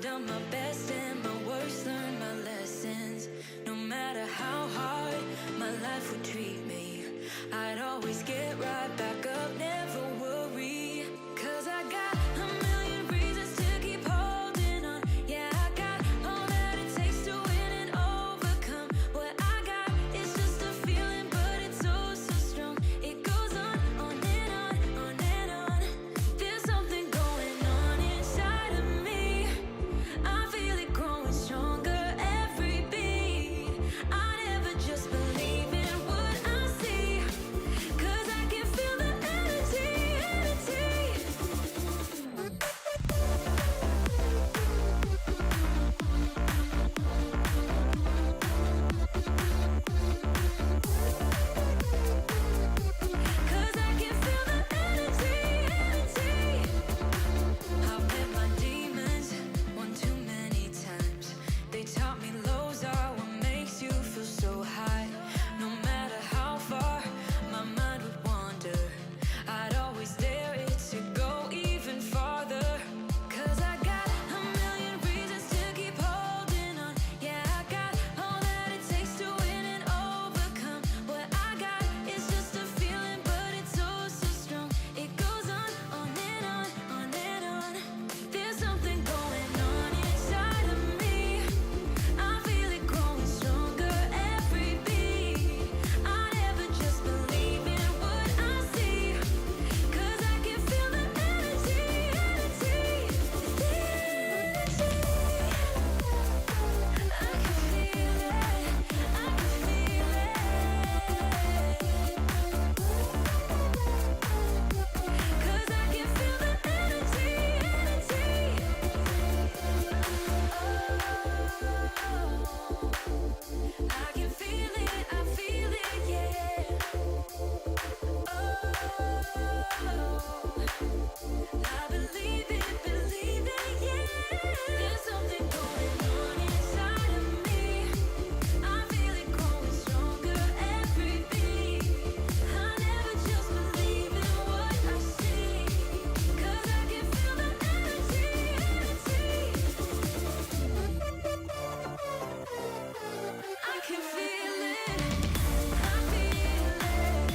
I've done my best and my worst, learned my lessons. No matter how hard my life would treat me, I'd always get right back up, never worry. 'Cause I got a million reasons to keep holding on. Yeah, I got all that it takes to win and overcome. What I got is just a feeling, but it's oh so strong. It goes on and on, on and on. There's something going on inside of me. I feel it growing stronger every beat. I never just believe in what I see, 'cause I can feel the energy, energy. Cause I can feel the energy, energy. I've met my demons one too many times. They taught me lows are what makes you feel so high. No matter how far my mind would wander, I'd always dare it to go even farther. 'Cause I got a million reasons to keep holding on. Yeah, I got all that it takes to win and overcome. What I got is just a feeling, but it's oh so strong. It goes on and on, on and on. There's something going on inside of me. I feel it growing stronger every beat. I never just believe in what I see, 'cause I can feel the energy, energy, the energy. I can feel it, I can feel it. 'Cause I can feel the energy, energy. I can feel it, yeah. I believe it, yeah. There's something going on inside of me. I feel it growing stronger every beat. I never just believe in what I see, 'cause I can feel the energy, energy. I can feel it, I feel it,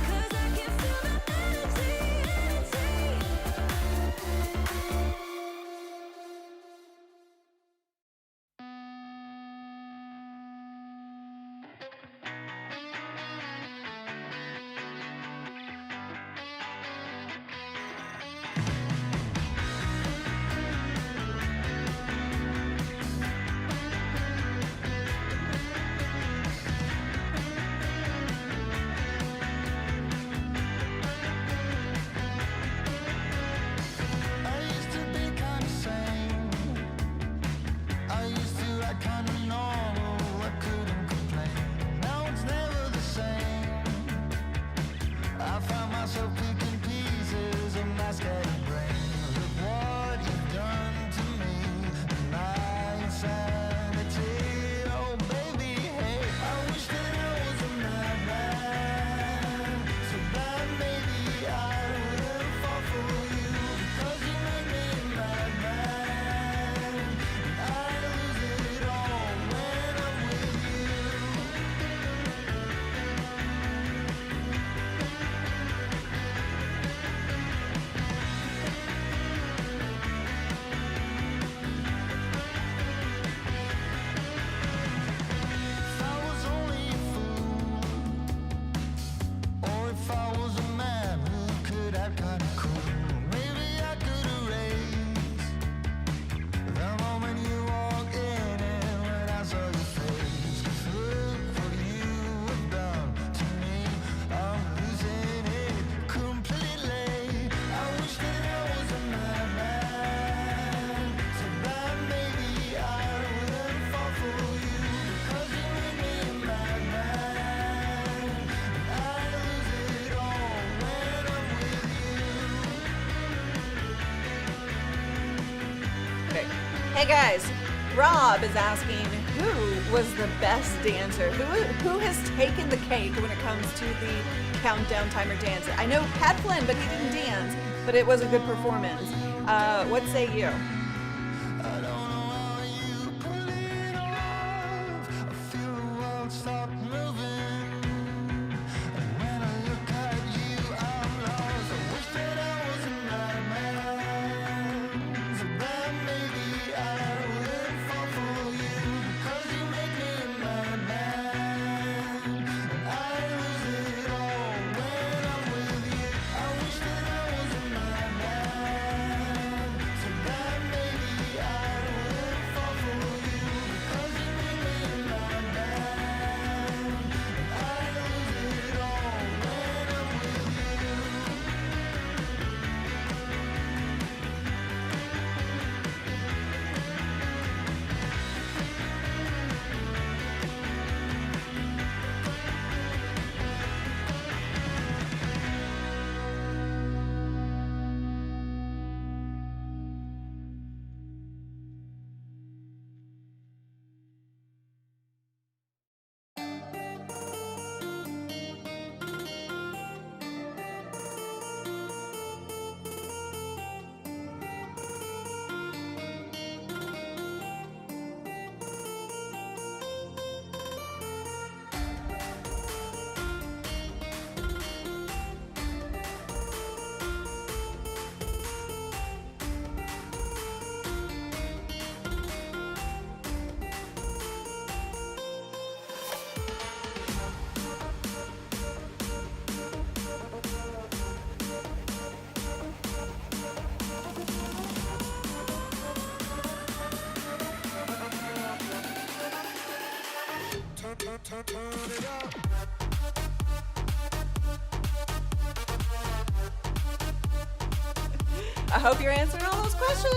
'cause I can feel the energy, energy. I used to be kinda sane. I used to act kinda normal. I couldn't complain. Now it's never the same. I found myself picking pieces of my scattered brain. Look what you've done to me, my insanity. Oh baby, hey, I wish that I was a madman. So bad maybe I wouldn't fall for you, because you make me a madman. I lose it all when I'm with you. If I was only a fool, or if I was a man who could act kinda cool, maybe I could erase the moment you walked in and when I saw your face. 'Cause look what you have done to me, I'm losing it completely. I wish that I was a madman. So bad maybe I wouldn't fall for you, because you make me a madman. I lose it all when I'm with you. Okay. Hey guys, Rob is asking who was the best dancer? Who has taken the cake when it comes to the countdown timer dance? I know Pat Flynn, but he didn't dance. but it was a good performance. What say you? I don't know how you pull it off. I feel the world stop moving. And when I look at you, I'm lost. I wish that I was a madman. So that maybe I would fall for you. 'Cause you make me a madman. And I lose it all when I'm with you. I wish that I was a madman. So that maybe I would fall for you. 'Cause you make me a madman. And I lose it all when I'm with you. Turn it up. I hope you're answering all those questions.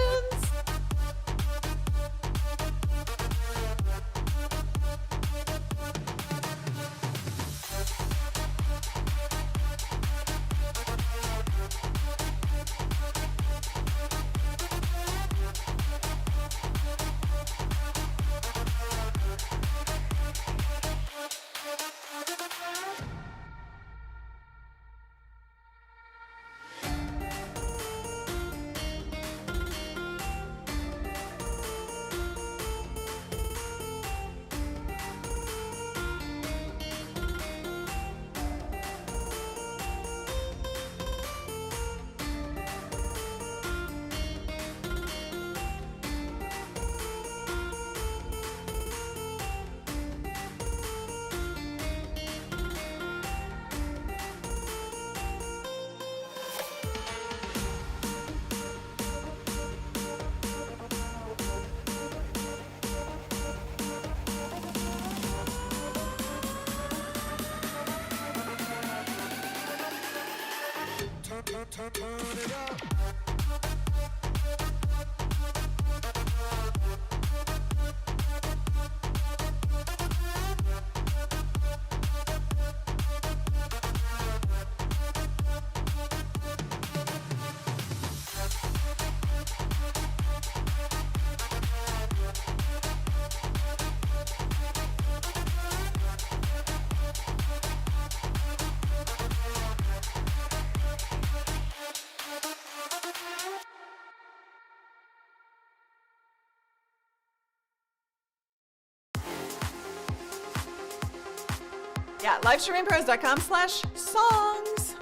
Turn it up. Yeah, livestreamingpros.com/songs.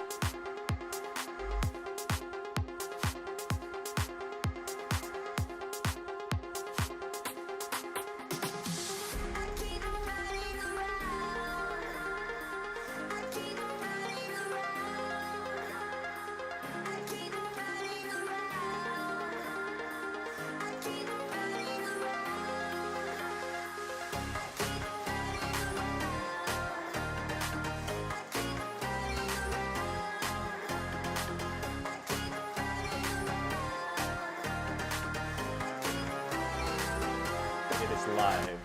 It is live.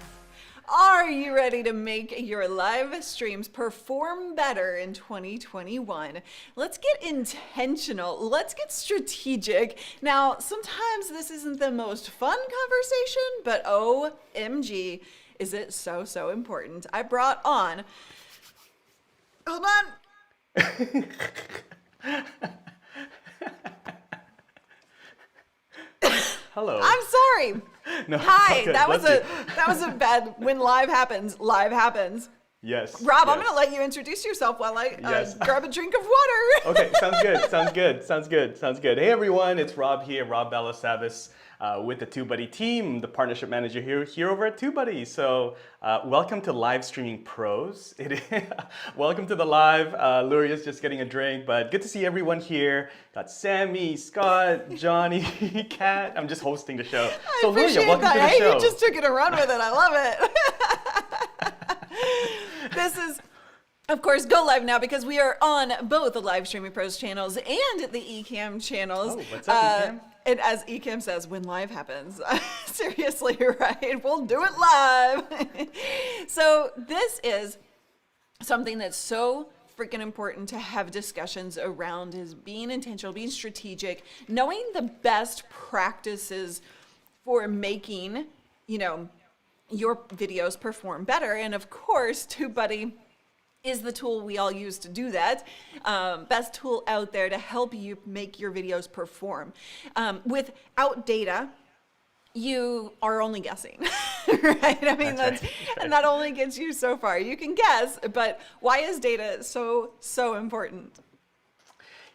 Are you ready to make your live streams perform better in 2021? Let's get intentional. Let's get strategic. Now, sometimes this isn't the most fun conversation, but OMG, is it so important. I brought on, hold on. Hello. I'm sorry. No, Hi. okay, That was bless that was a bad. When live happens, live happens. Yes. Rob, I'm yes. going to let you introduce yourself while I Yes. grab a drink of water. Okay, sounds good. Sounds good. Sounds good. Sounds good. Hey everyone, it's Rob here, Rob BALASABAS, with the TubeBuddy team, the partnership manager here over at TubeBuddy. So welcome to Live Streaming Pros. Welcome to the live. Luria's just getting a drink, but good to see everyone here. Got Sammy, Scott, Johnny, Kat. I'm just hosting the show. I appreciate welcome that. to the Hey, show. you just took it and run with it. I love it. This is, of course, go live now because we are on both the Live Streaming Pros channels and the ECAMM channels. Oh, what's up, ECAMM? And as ECAMM says, when live happens, seriously, right? We'll do it live. So this is something that's so freaking important to have discussions around, is being intentional, being strategic, knowing the best practices for making, your videos perform better. And of course, TubeBuddy is the tool we all use to do that. Best tool out there to help you make your videos perform. Without data, you are only guessing, right? I mean, That's right. and that only gets you so far. You can guess, but why is data so important?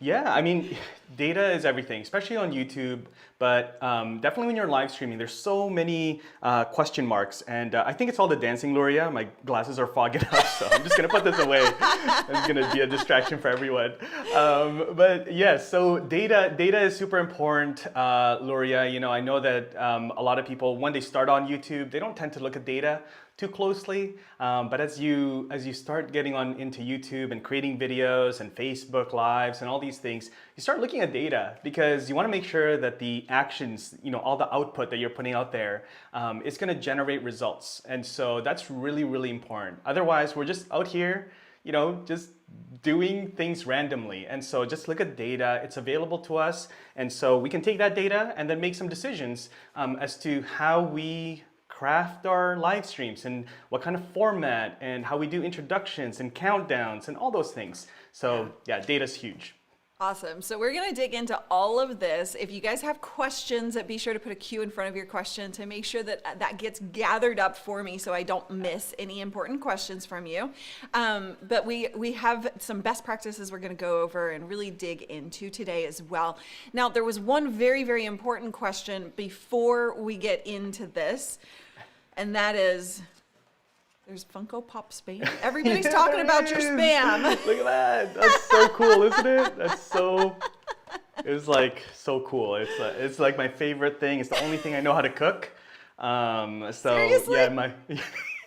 Yeah, I mean, data is everything, especially on YouTube, but definitely when you're live streaming, there's so many question marks, and I think it's all the dancing, Luria. My glasses are fogging up, so I'm just gonna put this away. It's gonna be a distraction for everyone. But yes, so data is super important, Luria. I know that a lot of people, when they start on YouTube, they don't tend to look at data too closely, but as you start getting into YouTube and creating videos and Facebook Lives and all these things, you start looking at data because you want to make sure that the actions, all the output that you're putting out there, is going to generate results. And so that's really, really important. Otherwise, we're just out here, just doing things randomly. And so just look at data. It's available to us. And so we can take that data and then make some decisions as to how we craft our live streams and what kind of format and how we do introductions and countdowns and all those things. So yeah, data's huge. Awesome. So we're going to dig into all of this. If you guys have questions, be sure to put a Q in front of your question to make sure that gets gathered up for me so I don't miss any important questions from you. But we have some best practices we're going to go over and really dig into today as well. Now, there was one very, very important question before we get into this, and that is, there's Funko Pop spam. Everybody's talking about your spam. Look at that. That's so cool, isn't it? It's like so cool. It's like my favorite thing. It's the only thing I know how to cook. Seriously? Yeah,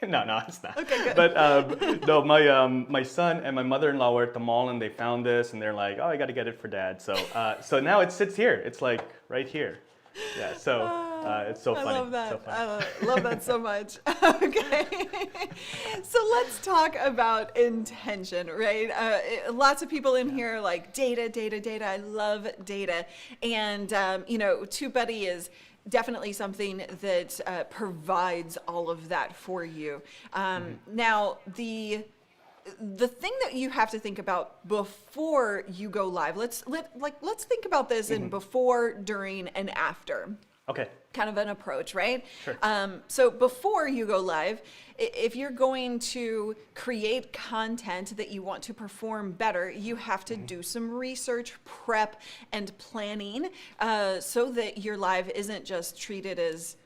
no, it's not. Okay, good. But no, my son and my mother-in-law were at the mall and they found this and they're like, oh, I got to get it for Dad. So now it sits here. It's like right here. Yeah, so it's so funny. I love that. So funny. I love that so much. Okay. So let's talk about intention, right? Lots of people in here are like data. I love data. And, TubeBuddy is definitely something that provides all of that for you. Now, the thing that you have to think about before you go live, let's think about this in before, during, and after. Okay. Kind of an approach, right? Sure. So before you go live, if you're going to create content that you want to perform better, you have to do some research, prep, and planning so that your live isn't just treated as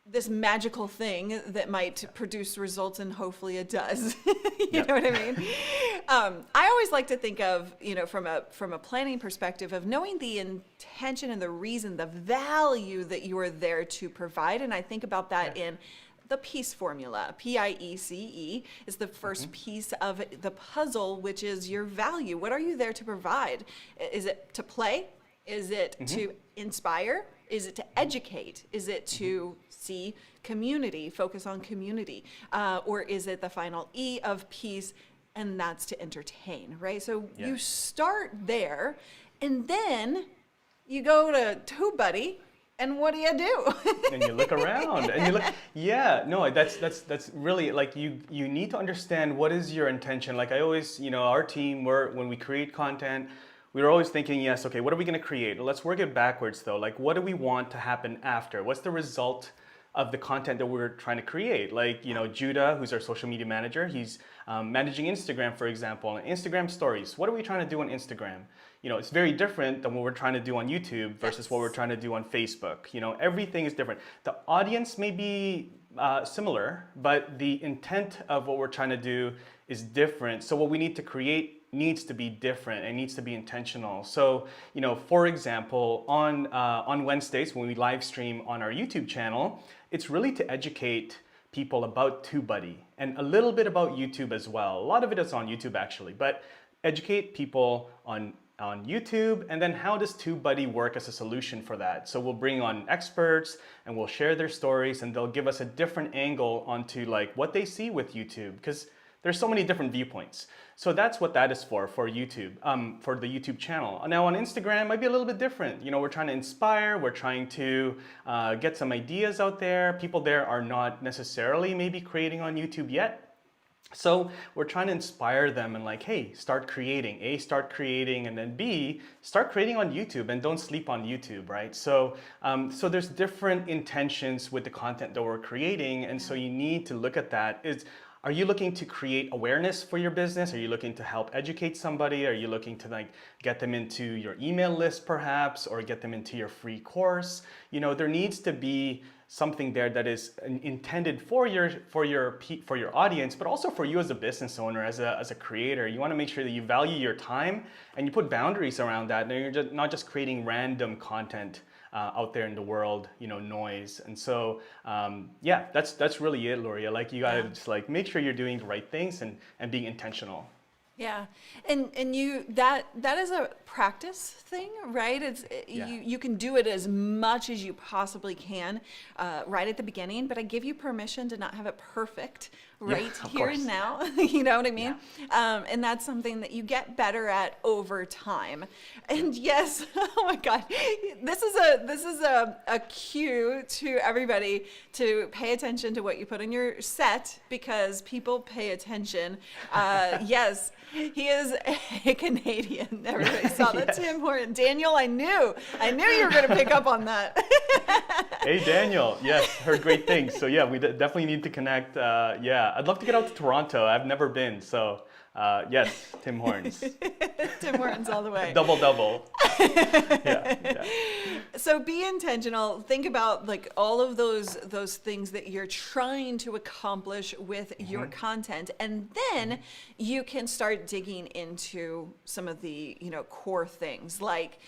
this magical thing that might produce results, and hopefully it does. You know what I mean? I always like to think of, from a planning perspective, of knowing the intention and the reason, the value that you are there to provide. And I think about that in the PIECE formula. PIECE is the first piece of the puzzle, which is your value. What are you there to provide? Is it to play? Is it to inspire? Is it to educate? Is it to see community, focus on community? Or is it the final E of PIECE, and that's to entertain, right? So you start there, and then you go to TubeBuddy, and what do you do? And you look around and you look, that's really, like, you need to understand what is your intention. Like I always, our team, when we create content, we were always thinking, yes, okay, what are we going to create? Let's work it backwards though. Like, what do we want to happen after? What's the result of the content that we're trying to create? Like, you know, Judah, who's our social media manager, he's managing Instagram, for example, and Instagram stories. What are we trying to do on Instagram? You know, it's very different than what we're trying to do on YouTube versus what we're trying to do on Facebook. You know, everything is different. The audience may be similar, but the intent of what we're trying to do is different. So what we need to create needs to be different and needs to be intentional. So, you know, for example, on Wednesdays when we live stream on our YouTube channel, it's really to educate people about TubeBuddy and a little bit about YouTube as well. A lot of it is on YouTube actually, but educate people on YouTube, and then how does TubeBuddy work as a solution for that? So we'll bring on experts and we'll share their stories, and they'll give us a different angle onto like what they see with YouTube, because there's so many different viewpoints. So that's what that is for YouTube, for the YouTube channel. Now on Instagram, it might be a little bit different. You know, we're trying to inspire, we're trying to get some ideas out there. People there are not necessarily maybe creating on YouTube yet. So we're trying to inspire them and like, hey, start creating. A, start creating, and then B, start creating on YouTube and don't sleep on YouTube, right? So, so there's different intentions with the content that we're creating, and so you need to look at that. Are you looking to create awareness for your business? Are you looking to help educate somebody? Are you looking to like get them into your email list perhaps, or get them into your free course? You know, there needs to be something there that is intended for your audience, but also for you as a business owner, as a creator. You want to make sure that you value your time and you put boundaries around that, and you're not just creating random content out there in the world, you know, noise. And so, yeah, that's really it, Loria. Like, you gotta just like make sure you're doing the right things and being intentional. Yeah, and you that is a practice thing, right? It's you can do it as much as you possibly can right at the beginning, but I give you permission to not have it perfect right here and now. You know what I mean? Yeah. And that's something that you get better at over time. And yes, oh my God, this is a cue to everybody to pay attention to what you put in your set, because people pay attention. Yes. He is a Canadian. Everybody saw that. Tim Horton. Daniel, I knew you were going to pick up on that. Hey, Daniel. Yes, heard great things. So yeah, we definitely need to connect. Yeah, I'd love to get out to Toronto. I've never been. So yes, Tim Hortons. Tim Hortons all the way. Double. Yeah. So be intentional. Think about like all of those things that you're trying to accomplish with your content, and then you can start digging into some of the core things like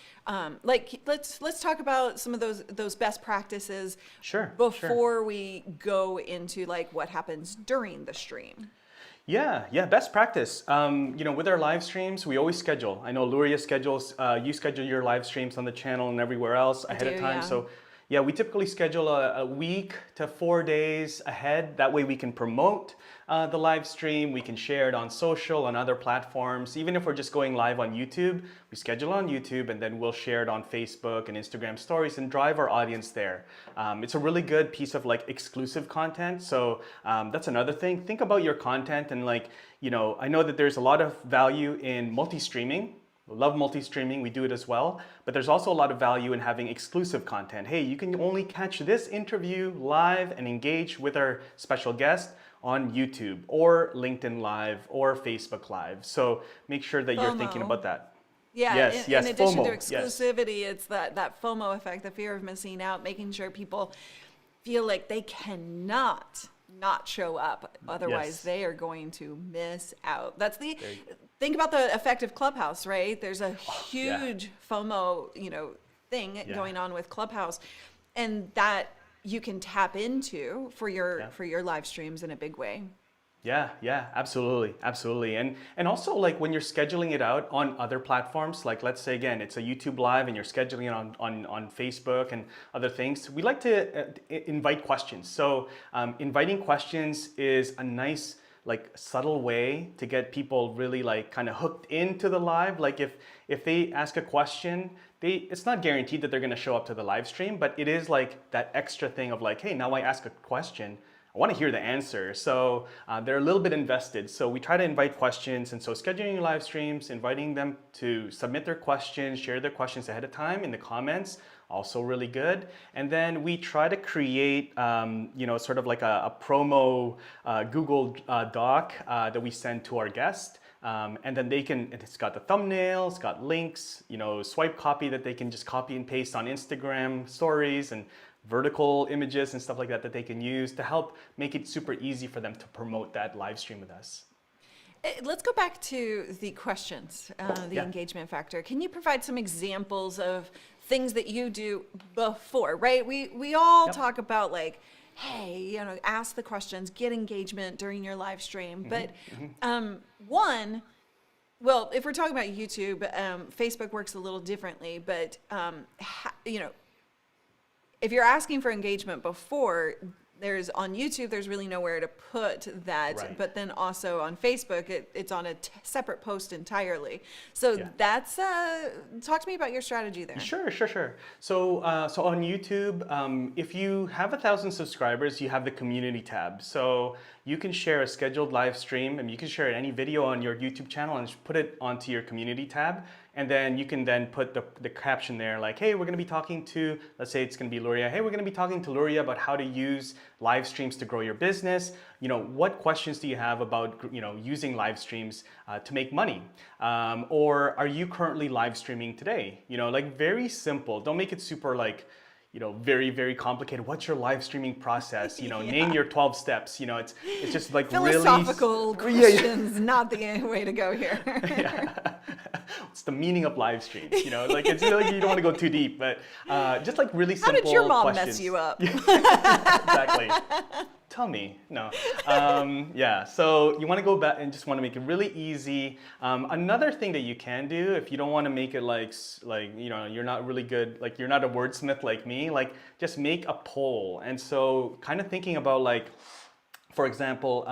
let's talk about some of those best practices. Sure. Before we go into like what happens during the stream. Yeah, best practice. With our live streams, we always schedule. I know Luria schedules, you schedule your live streams on the channel and everywhere else ahead of time. Yeah. So yeah, we typically schedule a week to 4 days ahead. That way we can promote the live stream. We can share it on social, on other platforms. Even if we're just going live on YouTube, we schedule on YouTube, and then we'll share it on Facebook and Instagram stories and drive our audience there. It's a really good piece of like exclusive content. So that's another thing. Think about your content, and I know that there's a lot of value in multi-streaming. Love multi-streaming, we do it as well, but there's also a lot of value in having exclusive content. Hey, you can only catch this interview live and engage with our special guest on YouTube or LinkedIn Live or Facebook Live. So make sure that you're thinking about that. Yeah, yes, in addition FOMO, to exclusivity, it's that FOMO effect, the fear of missing out, making sure people feel like they cannot not show up, otherwise they are going to miss out. Think about the effect of Clubhouse, right? There's a huge FOMO, thing going on with Clubhouse, and that you can tap into for your live streams in a big way. Yeah, absolutely. And also like when you're scheduling it out on other platforms, like let's say again, it's a YouTube live and you're scheduling it on Facebook and other things, we like to invite questions. So inviting questions is a nice like subtle way to get people really like kind of hooked into the live. Like if they ask a question, it's not guaranteed that they're going to show up to the live stream, but it is like that extra thing of like, hey, now I ask a question, I want to hear the answer. So they're a little bit invested. So we try to invite questions. And so scheduling your live streams, inviting them to submit their questions, share their questions ahead of time in the comments, also really good. And then we try to create, sort of like a promo Google Doc that we send to our guest. And then it's got the thumbnail, it's got links, swipe copy that they can just copy and paste on Instagram stories, and vertical images and stuff like that they can use to help make it super easy for them to promote that live stream with us. Let's go back to the questions, the engagement factor. Can you provide some examples of things that you do before, right? We all talk about like, hey, ask the questions, get engagement during your live stream. But if we're talking about YouTube, Facebook works a little differently. But if you're asking for engagement before, on YouTube, there's really nowhere to put that. Right. But then also on Facebook, it's on a separate post entirely. So that's, talk to me about your strategy there. Sure. So on YouTube, if you have 1,000 subscribers, you have the community tab. So you can share a scheduled live stream, and you can share any video on your YouTube channel and just put it onto your community tab. And then you can then put the caption there like, hey, we're going to be talking to, let's say it's going to be Luria. Hey, we're going to be talking to Luria about how to use live streams to grow your business. What questions do you have about, using live streams to make money? Or are you currently live streaming today? Like very simple. Don't make it super like, very, very complicated. What's your live streaming process? Name your 12 steps. It's just like philosophical questions, not the way to go here. What's the meaning of live streams? Like it's like you don't want to go too deep, but just like really simple questions. How did your mom mess you up? Exactly. Tell me. No. So you want to go back and just want to make it really easy. Another thing that you can do if you don't want to make it like you're not really good, like you're not a wordsmith like me, like just make a poll. And so kind of thinking about like, for example,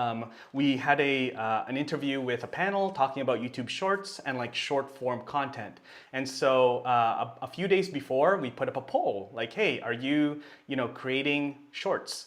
we had an interview with a panel talking about YouTube Shorts and like short form content. And so a few days before, we put up a poll like, hey, are you, creating shorts?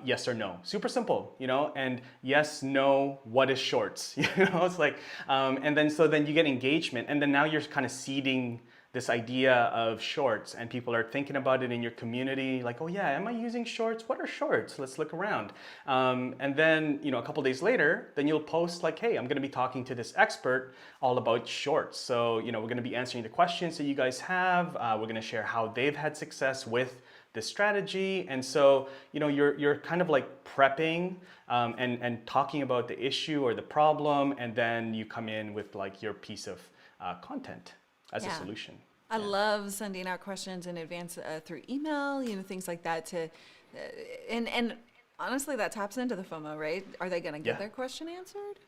Yes or no. Super simple, and yes, no, what is shorts? It's like, and then you get engagement, and then now you're kind of seeding this idea of shorts, and people are thinking about it in your community, like, oh yeah, am I using shorts? What are shorts? Let's look around. And then, a couple days later, then you'll post like, hey, I'm gonna be talking to this expert all about shorts. So, we're gonna be answering the questions that you guys have. We're gonna share how they've had success with this strategy. And so, you're kind of like prepping and talking about the issue or the problem, and then you come in with like your piece of content as a solution. I love sending out questions in advance through email, things like that and honestly, that taps into the FOMO, right? Are they going to get their question answered?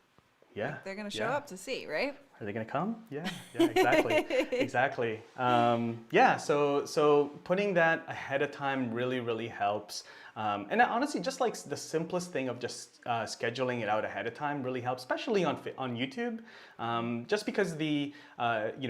Yeah. Like they're going to show up to see, right? Are they going to come? Yeah, exactly. Exactly. So putting that ahead of time really, really helps. And honestly, just like the simplest thing of just scheduling it out ahead of time really helps, especially on YouTube. Just because the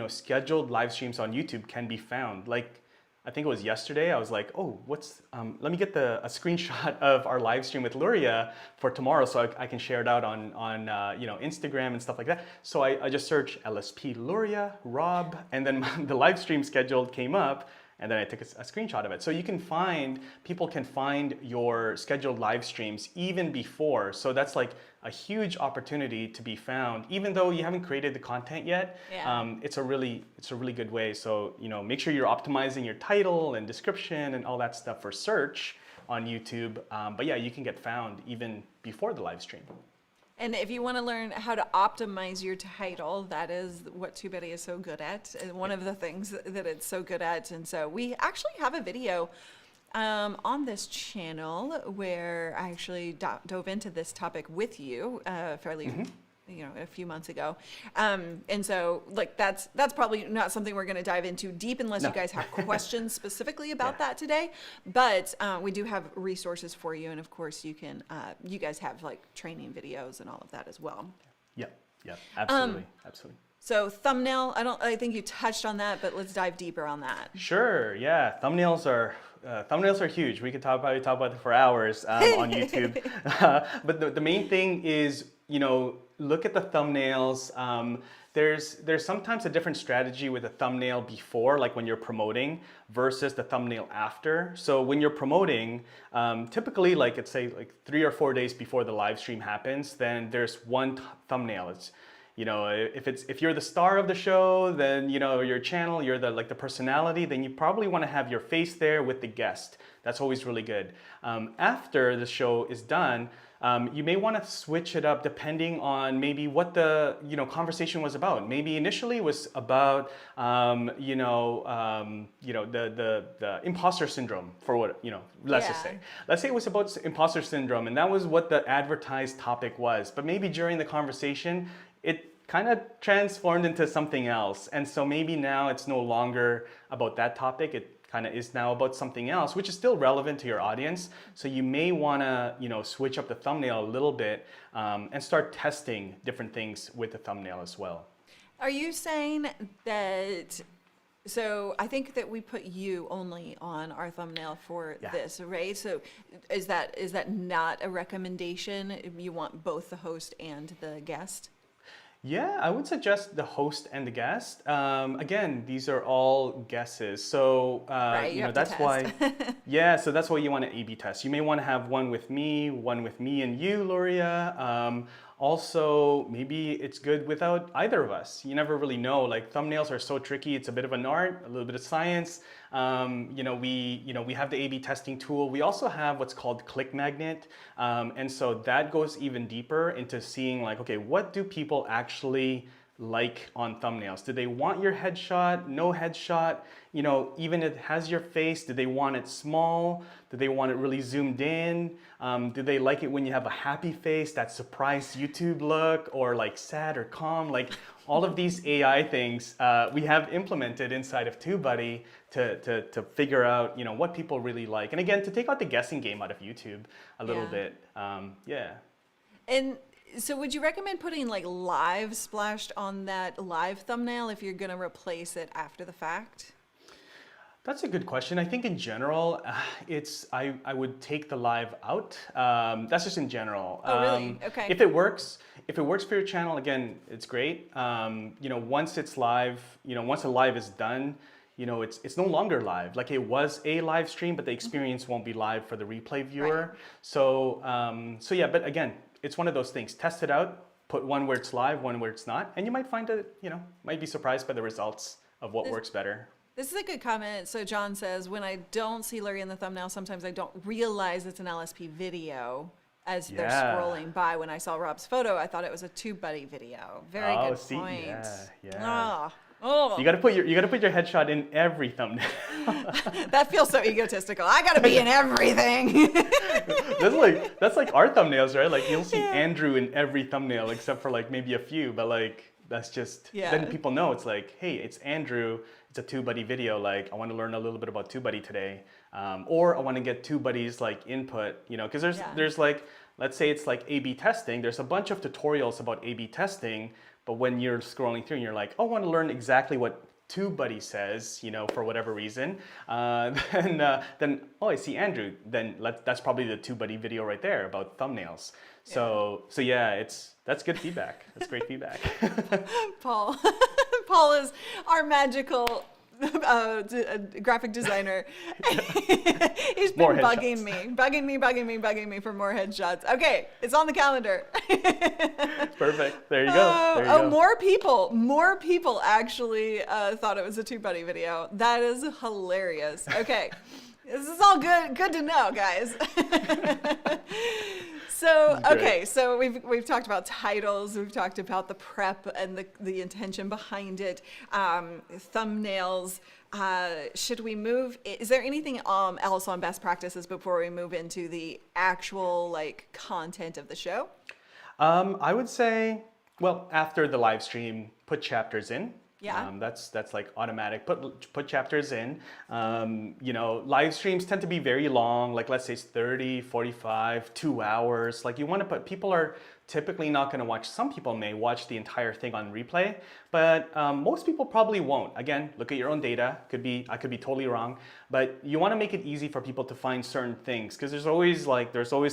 scheduled live streams on YouTube can be found. Like, I think it was yesterday, I was like, oh, let me get a screenshot of our live stream with Luria for tomorrow so I can share it out on Instagram and stuff like that. So I just searched LSP Luria, Rob, and then the live stream scheduled came up, and then I took a screenshot of it. So people can find your scheduled live streams even before. So that's like a huge opportunity to be found, even though you haven't created the content yet. Yeah. It's a really good way. So, make sure you're optimizing your title and description and all that stuff for search on YouTube. But yeah, you can get found even before the live stream. And if you want to learn how to optimize your title, that is what TubeBuddy is so good at. One of the things that it's so good at. And so we actually have a video on this channel where I actually dove into this topic with you fairly a few months ago. And so like that's probably not something we're going to dive into deep unless you guys have questions specifically about that today. But we do have resources for you. And of course you guys have like training videos and all of that as well. Yep. Absolutely. So thumbnail, I think you touched on that, but let's dive deeper on that. Sure. Yeah. Thumbnails are huge. We could probably talk about it for hours on YouTube. But the main thing is, look at the thumbnails. There's sometimes a different strategy with a thumbnail before, like when you're promoting, versus the thumbnail after. So when you're promoting, typically, like it's say like 3 or 4 days before the live stream happens, then there's one thumbnail. It's if you're the star of the show, then your channel, you're the personality, then you probably want to have your face there with the guest. That's always really good. After the show is done, you may want to switch it up depending on maybe what the conversation was about. Maybe initially it was about the imposter syndrome for what let's just say. Let's say it was about imposter syndrome, and that was what the advertised topic was. But maybe during the conversation, it kind of transformed into something else. And so maybe now it's no longer about that topic. It kind of is now about something else, which is still relevant to your audience. So you may want to, switch up the thumbnail a little bit and start testing different things with the thumbnail as well. Are you saying that? So I think that we put you only on our thumbnail for this, right? So is that not a recommendation? You want both the host and the guest? Yeah, I would suggest the host and the guest. Again, these are all guesses, so that's why. Yeah, so that's why you want to A/B test. You may want to have one with me and you, Luria. Also, maybe it's good without either of us. You never really know. Like thumbnails are so tricky. It's a bit of an art, a little bit of science. We have the A/B testing tool. We also have what's called Click Magnet, and so that goes even deeper into seeing like, okay, what do people actually like on thumbnails? Do they want your headshot? No headshot? Even if it has your face, do they want it small? Do they want it really zoomed in? Do they like it when you have a happy face, that surprised YouTube look, or like sad or calm? Like all of these AI things we have implemented inside of TubeBuddy to figure out what people really like. And again, to take out the guessing game out of YouTube a little bit. And so would you recommend putting like live splashed on that live thumbnail if you're going to replace it after the fact? That's a good question. I think in general, I would take the live out. That's just in general. Oh, really? Okay. If it works for your channel, again, it's great. Once it's live, once a live is done, it's no longer live. Like it was a live stream, but the experience won't be live for the replay viewer. Right. So but again, it's one of those things. Test it out. Put one where it's live, one where it's not, and you might find that might be surprised by the results of what works better. This is a good comment. So John says, when I don't see Larry in the thumbnail, sometimes I don't realize it's an LSP video as they're scrolling by. When I saw Rob's photo, I thought it was a TubeBuddy video. Very good point. Yeah. Oh. You gotta put your headshot in every thumbnail. That feels so egotistical. I gotta be in everything. that's like our thumbnails, right? Like you'll see Andrew in every thumbnail except for like maybe a few, but like that's just then people know it's like, hey, it's Andrew. It's a TubeBuddy video. Like I want to learn a little bit about TubeBuddy today, or I want to get TubeBuddy's like input. Because there's like, let's say it's like A/B testing. There's a bunch of tutorials about A/B testing, but when you're scrolling through and you're like, oh, I want to learn exactly what TubeBuddy says, for whatever reason, then I see Andrew. Then that's probably the TubeBuddy video right there about thumbnails. So yeah, that's good feedback. That's great feedback. Paul is our magical graphic designer. He's been bugging me for more headshots. Okay, it's on the calendar. Perfect. There you go. More people actually thought it was a TubeBuddy video. That is hilarious. Okay, this is all good to know, guys. So okay, so we've talked about titles, we've talked about the prep and the intention behind it, thumbnails. Should we move? Is there anything else on best practices before we move into the actual content of the show? I would say, well, after the live stream, put chapters in. Yeah. That's like automatic. Put chapters in. Live streams tend to be very long, like let's say it's 30, 45, 2 hours. Like you want to put, people are typically not going to watch. Some people may watch the entire thing on replay, but most people probably won't. Again, look at your own data. I could be totally wrong, but you want to make it easy for people to find certain things, because there's always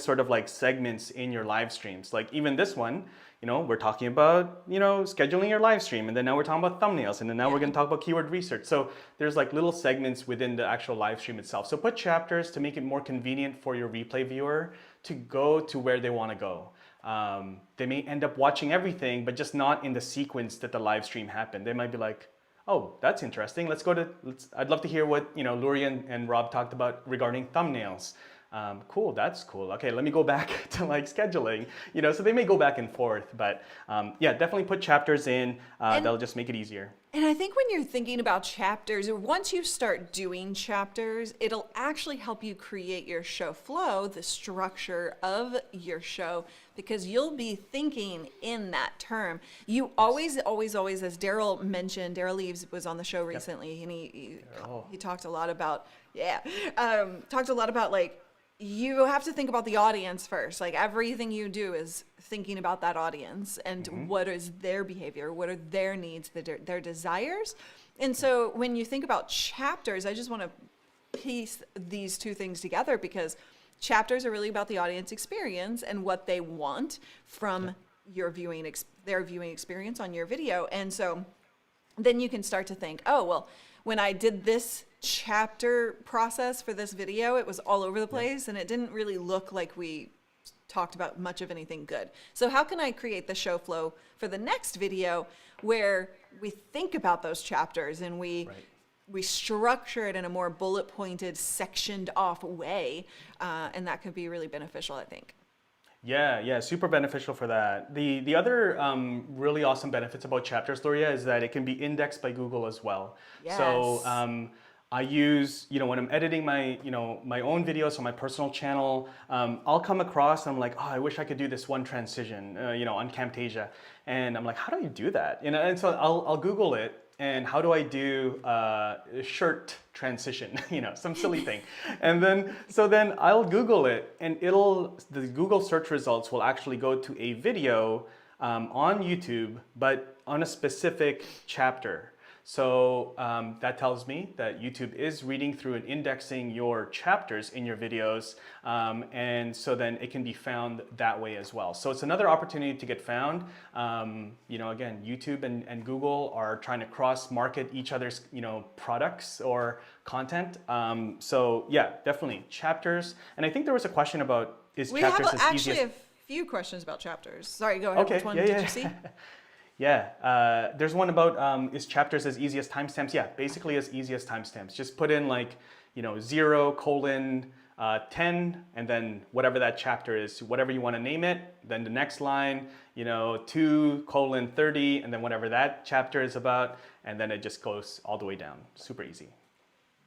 sort of like segments in your live streams. Like even this one, we're talking about, scheduling your live stream, and then now we're talking about thumbnails, and then now we're going to talk about keyword research. So there's like little segments within the actual live stream itself. So put chapters to make it more convenient for your replay viewer to go to where they want to go. They may end up watching everything, but just not in the sequence that the live stream happened. They might be like, oh, that's interesting. I'd love to hear what, Luria and Rob talked about regarding thumbnails. Cool, that's cool. Okay, let me go back to like scheduling, so they may go back and forth, but yeah, definitely put chapters in. That'll just make it easier. And I think when you're thinking about chapters, once you start doing chapters, it'll actually help you create your show flow, the structure of your show, because you'll be thinking in that term. You always, as Daryl mentioned, Daryl Leaves was on the show recently, and he talked a lot about, like, you have to think about the audience first. Like everything you do is thinking about that audience and what is their behavior, what are their needs, their desires. And so when you think about chapters, I just want to piece these two things together, because chapters are really about the audience experience and what they want from their viewing experience on your video. And so then you can start to think, oh, well, when I did this chapter process for this video, it was all over the place and it didn't really look like we talked about much of anything good. So how can I create the show flow for the next video where we think about those chapters and we structure it in a more bullet pointed, sectioned off way, and that could be really beneficial, I think. Yeah, super beneficial for that. The other really awesome benefits about chapters, Luria, is that it can be indexed by Google as well. Yes. So I use, when I'm editing my, my own videos on my personal channel, I'll come across and I'm like, oh, I wish I could do this one transition, on Camtasia. And I'm like, how do I do that? And so I'll Google it. And how do I do a shirt transition? Some silly thing. And then I'll Google it, and the Google search results will actually go to a video on YouTube, but on a specific chapter. So that tells me that YouTube is reading through and indexing your chapters in your videos, and so then it can be found that way as well. So it's another opportunity to get found. Again, YouTube and Google are trying to cross-market each other's products or content. So yeah, definitely chapters. And I think there was a question about is chapters as easy as... We have actually a few questions about chapters. Sorry, go ahead. Okay, Which one did you see? Yeah, there's one about is chapters as easy as timestamps? Yeah, basically as easy as timestamps. Just put in 0:10, and then whatever that chapter is, whatever you want to name it. Then the next line, 2:30, and then whatever that chapter is about, and then it just goes all the way down. Super easy.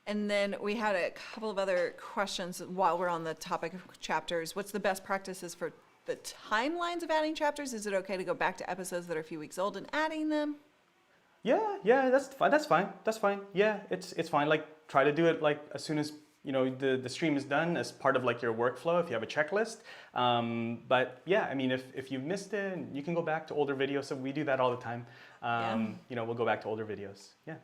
And then we had a couple of other questions while we're on the topic of chapters. What's the best practices for the timelines of adding chapters? Is it okay to go back to episodes that are a few weeks old and adding them? Yeah, that's fine. Yeah, it's fine. Like try to do it like as soon as the stream is done as part of like your workflow if you have a checklist. But yeah, I mean if you've missed it, you can go back to older videos. So we do that all the time. We'll go back to older videos. Yeah.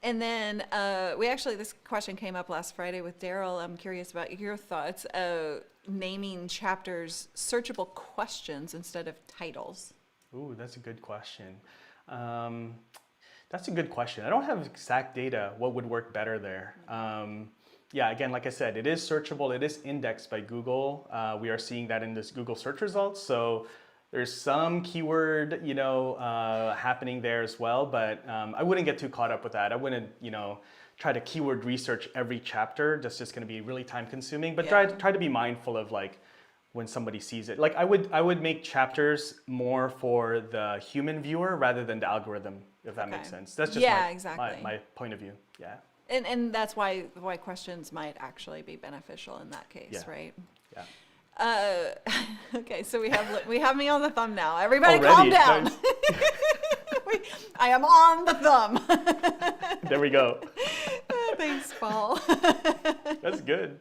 And then this question came up last Friday with Daryl. I'm curious about your thoughts. Naming chapters searchable questions instead of titles. Ooh, that's a good question. I don't have exact data. What would work better there? Again, like I said, it is searchable. It is indexed by Google. We are seeing that in this Google search results. So there's some keyword, happening there as well. But I wouldn't get too caught up with that. I wouldn't, try to keyword research every chapter. That's just going to be really time consuming. But try to be mindful of like when somebody sees it. Like I would make chapters more for the human viewer rather than the algorithm, if that makes sense. That's just my point of view. Yeah. And that's why questions might actually be beneficial in that case, right? Yeah. Okay, so we have me on the thumb now. Everybody calm down. Nice. I am on the thumb. There we go. Thanks, Paul. That's good.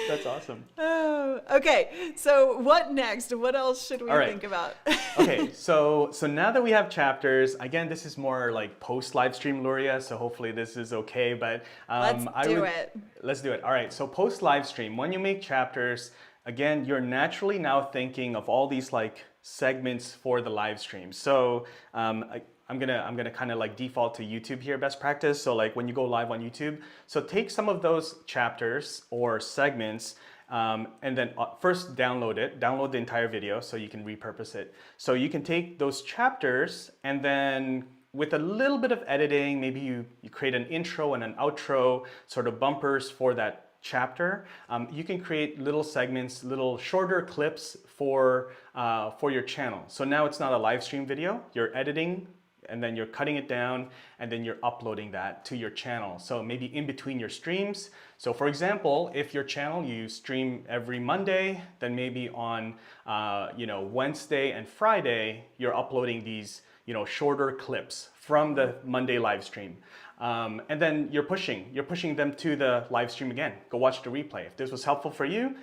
That's awesome. Oh, okay. So what next? What else should we All right. think about? Okay, so now that we have chapters, again, this is more like post live stream, Luria. So hopefully this is okay. But Let's do it. Let's do it. All right. So post live stream, when you make chapters, again, you're naturally now thinking of all these like segments for the live stream. So I'm gonna kind of like default to YouTube here, best practice. So like when you go live on YouTube, so take some of those chapters or segments. And then first download the entire video so you can repurpose it. So you can take those chapters and then with a little bit of editing, maybe you create an intro and an outro, sort of bumpers for that chapter. You can create little segments, little shorter clips for your channel. So now it's not a live stream video, you're editing and then you're cutting it down and then you're uploading that to your channel. So maybe in between your streams. So for example, if your channel you stream every Monday, then maybe on Wednesday and Friday, you're uploading these shorter clips from the Monday live stream. And then you're pushing them to the live stream again. Go watch the replay. If this was helpful for you,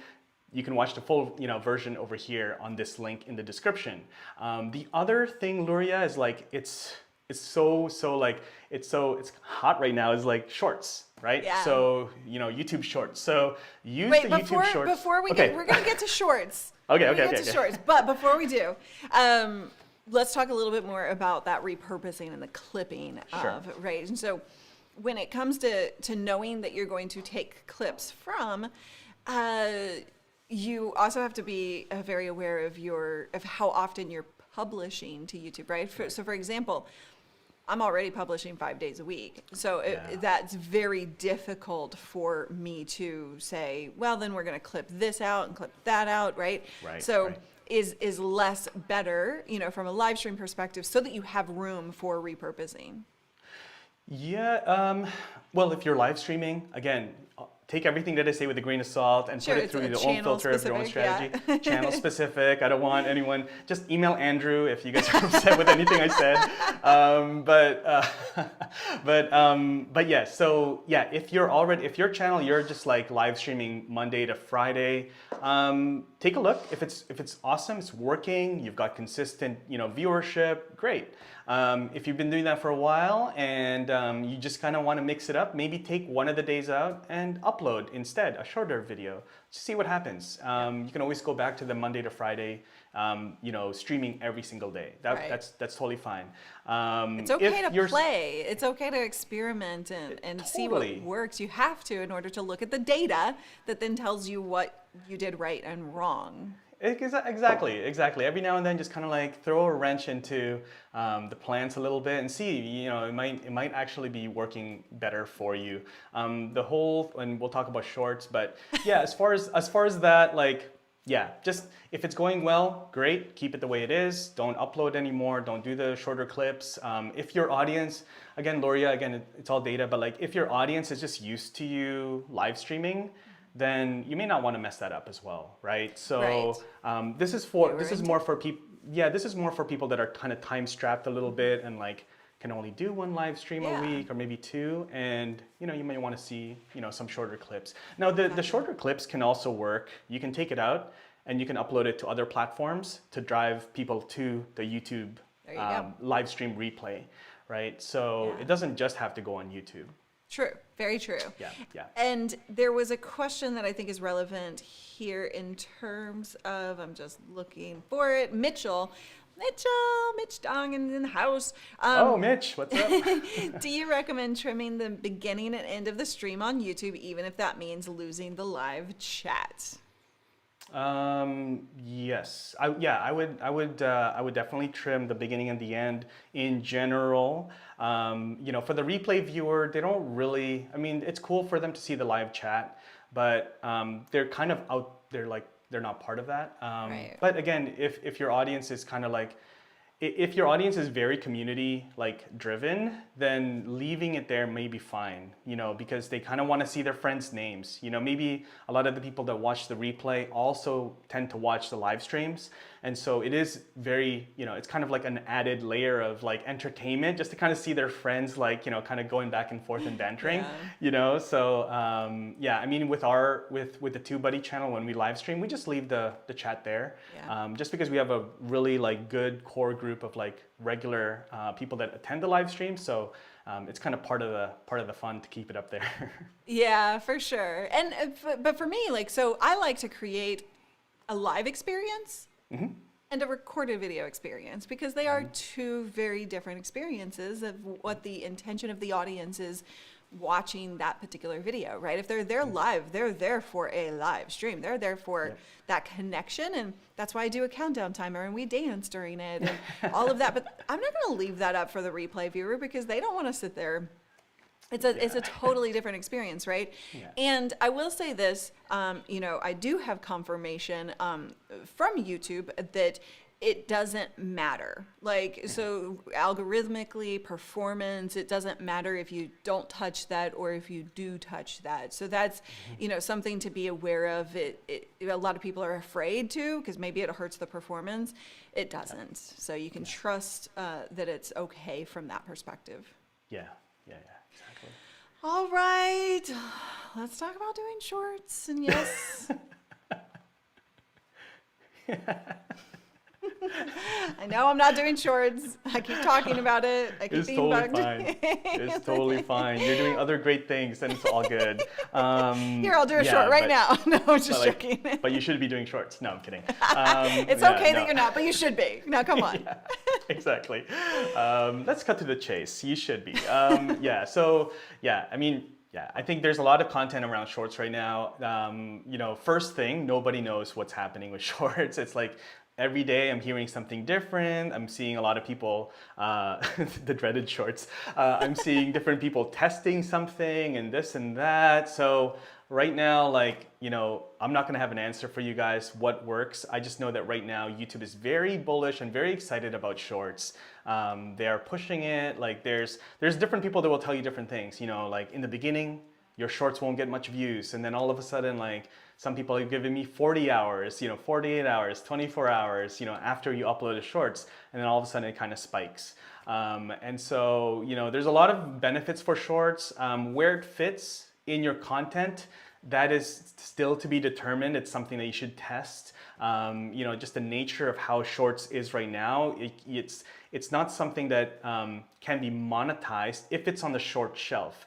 you can watch the full version over here on this link in the description. The other thing, Luria, is like it's hot right now is like shorts, right? Yeah. So YouTube Shorts. So use Wait, the YouTube Shorts. before we okay. we're gonna get to shorts. Okay. We're gonna get to shorts, but before we do, let's talk a little bit more about that repurposing and the clipping of right. And so, when it comes to knowing that you're going to take clips from, you also have to be very aware of how often you're publishing to YouTube, right? So, for example, I'm already publishing 5 days a week. So that's very difficult for me to say, well, then we're going to clip this out and clip that out, right? Right. So right. is less better, from a live stream perspective so that you have room for repurposing? Yeah, well, if you're live streaming, again, take everything that I say with a grain of salt and Sure, put it it's through a your own filter of your own strategy. Channel specific. I don't want anyone. Just email Andrew if you guys are upset with anything I said. But yeah. So yeah, if your channel you're just like live streaming Monday to Friday, take a look. If it's awesome, it's working. You've got consistent viewership. Great. If you've been doing that for a while and you just kind of want to mix it up, maybe take one of the days out and upload instead a shorter video. Just see what happens. You can always go back to the Monday to Friday, streaming every single day. That's totally fine. It's okay to play. It's okay to experiment and see what works. You have to in order to look at the data that then tells you what you did right and wrong. Exactly. Every now and then, just kind of like throw a wrench into the plans a little bit and see. It might actually be working better for you. And we'll talk about shorts, but yeah, as far as that, like, yeah, just if it's going well, great, keep it the way it is. Don't upload anymore. Don't do the shorter clips. If your audience, again, Luria, it's all data, but like if your audience is just used to you live streaming, then you may not want to mess that up as well, right? So this is more for people. Yeah, this is more for people that are kind of time strapped a little bit and like can only do one live stream a week or maybe two, and you may want to see some shorter clips. Now the shorter clips can also work. You can take it out and you can upload it to other platforms to drive people to the YouTube live stream replay, right? So it doesn't just have to go on YouTube. True. Very true. Yeah. And there was a question that I think is relevant here in terms of, I'm just looking for it, Mitch Dong in the house. Mitch, what's up? Do you recommend trimming the beginning and end of the stream on YouTube, even if that means losing the live chat? Yes. I would definitely trim the beginning and the end in general. For the replay viewer, they don't really, it's cool for them to see the live chat, but they're kind of out, they're not part of that. Right. But again, if your audience is kind of like, if your audience is very community driven, then leaving it there may be fine, because they kind of want to see their friends' names. Maybe a lot of the people that watch the replay also tend to watch the live streams. And so it is very, it's kind of like an added layer of like entertainment just to kind of see their friends like, kind of going back and forth and bantering, So yeah, I mean, with the TubeBuddy channel, when we live stream, we just leave the chat there, just because we have a really like good core group of like regular people that attend the live stream. So it's kind of part of the fun to keep it up there. Yeah, for sure. And but for me, like, so I like to create a live experience and a recorded video experience, because they are two very different experiences of what the intention of the audience is watching that particular video, right? If they're there live, they're there for a live stream. They're there for that connection, and that's why I do a countdown timer and we dance during it and all of that. But I'm not going to leave that up for the replay viewer, because they don't want to sit there. It's a totally different experience, right? Yeah. And I will say this, I do have confirmation from YouTube that it doesn't matter. Like, so algorithmically, performance, it doesn't matter if you don't touch that or if you do touch that. So that's, something to be aware of. A lot of people are afraid to, because maybe it hurts the performance. It doesn't. So you can trust that it's okay from that perspective. Yeah, exactly. All right, let's talk about doing shorts. And yes. I know I'm not doing shorts. I keep talking about it. I keep It's being totally bugged. fine. It's totally fine. You're doing other great things, and it's all good. Here, I'll do a short right now. No, I'm just joking. But you should be doing shorts. No, I'm kidding. It's okay that you're not, but you should be. Now, come on. Exactly. Let's cut to the chase. You should be. I think there's a lot of content around shorts right now. First thing, nobody knows what's happening with shorts. It's like every day I'm hearing something different. I'm seeing a lot of people, the dreaded shorts. I'm seeing different people testing something and this and that. So right now, I'm not gonna have an answer for you guys what works. I just know that right now YouTube is very bullish and very excited about shorts. They are pushing it. Like there's different people that will tell you different things. Like in the beginning, your shorts won't get much views, and then all of a sudden, like some people are giving me 40 hours, 48 hours, 24 hours, after you upload the shorts, and then all of a sudden it kind of spikes. And so, there's a lot of benefits for shorts. Where it fits in your content, that is still to be determined. It's something that you should test. Just the nature of how shorts is right now, it's not something that can be monetized if it's on the short shelf.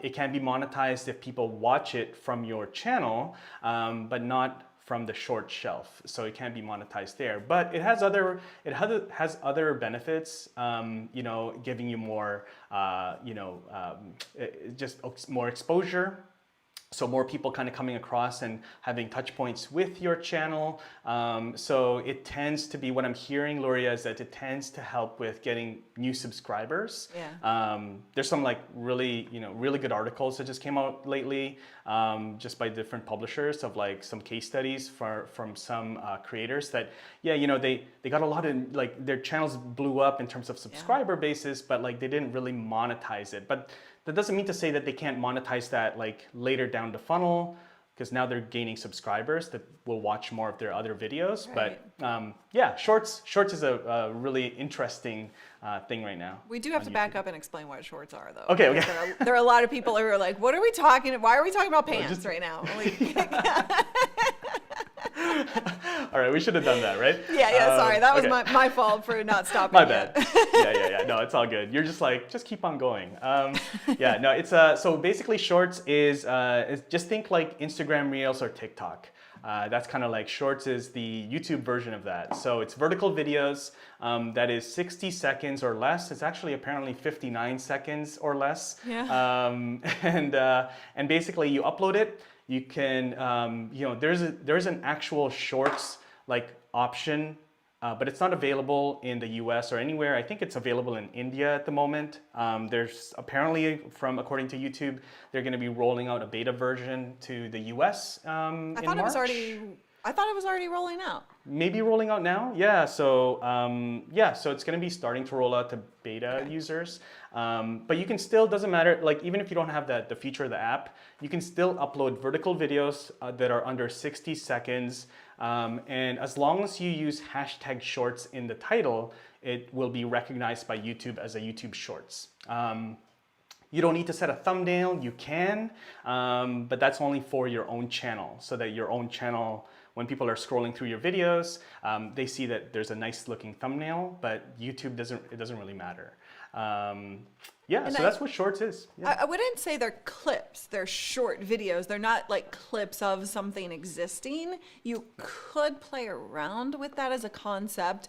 It can be monetized if people watch it from your channel, but not from the short shelf. So it can be monetized there. But it has other benefits, giving you more, just more exposure. So more people kind of coming across and having touch points with your channel. So it tends to be, what I'm hearing, Luria, is that it tends to help with getting new subscribers. Yeah. There's some like really good articles that just came out lately, just by different publishers of like some case studies from some creators that, they got a lot of, like, their channels blew up in terms of subscriber basis, but like they didn't really monetize it. But that doesn't mean to say that they can't monetize that like later down the funnel, because now they're gaining subscribers that will watch more of their other videos. Right. But shorts is a really interesting thing right now. We do have to back up and explain what shorts are, though. Okay. There are a lot of people who are like, "What are we talking? Why are we talking about pants right now?" All right, we should have done that, right? Yeah, sorry. That was my fault for not stopping. My bad. Yeah. No, it's all good. You're just like, just keep on going. It's so basically shorts is just think like Instagram Reels or TikTok. That's kind of like shorts is the YouTube version of that. So it's vertical videos that is 60 seconds or less. It's actually apparently 59 seconds or less. Yeah. And basically you upload it. You can, there's an actual shorts like option, but it's not available in the US or anywhere. I think it's available in India at the moment. There's apparently, according to YouTube, they're going to be rolling out a beta version to the US in March. I thought it was already rolling out. Maybe rolling out now. Yeah. So so it's going to be starting to roll out to beta users. But you can still, doesn't matter, like even if you don't have the feature of the app, you can still upload vertical videos that are under 60 seconds. And as long as you use hashtag shorts in the title, it will be recognized by YouTube as a YouTube Shorts. You don't need to set a thumbnail, you can, but that's only for your own channel, so that your own channel, when people are scrolling through your videos, they see that there's a nice looking thumbnail, but YouTube doesn't really matter. So that's what Shorts is. Yeah. I wouldn't say they're clips, they're short videos. They're not like clips of something existing. You could play around with that as a concept.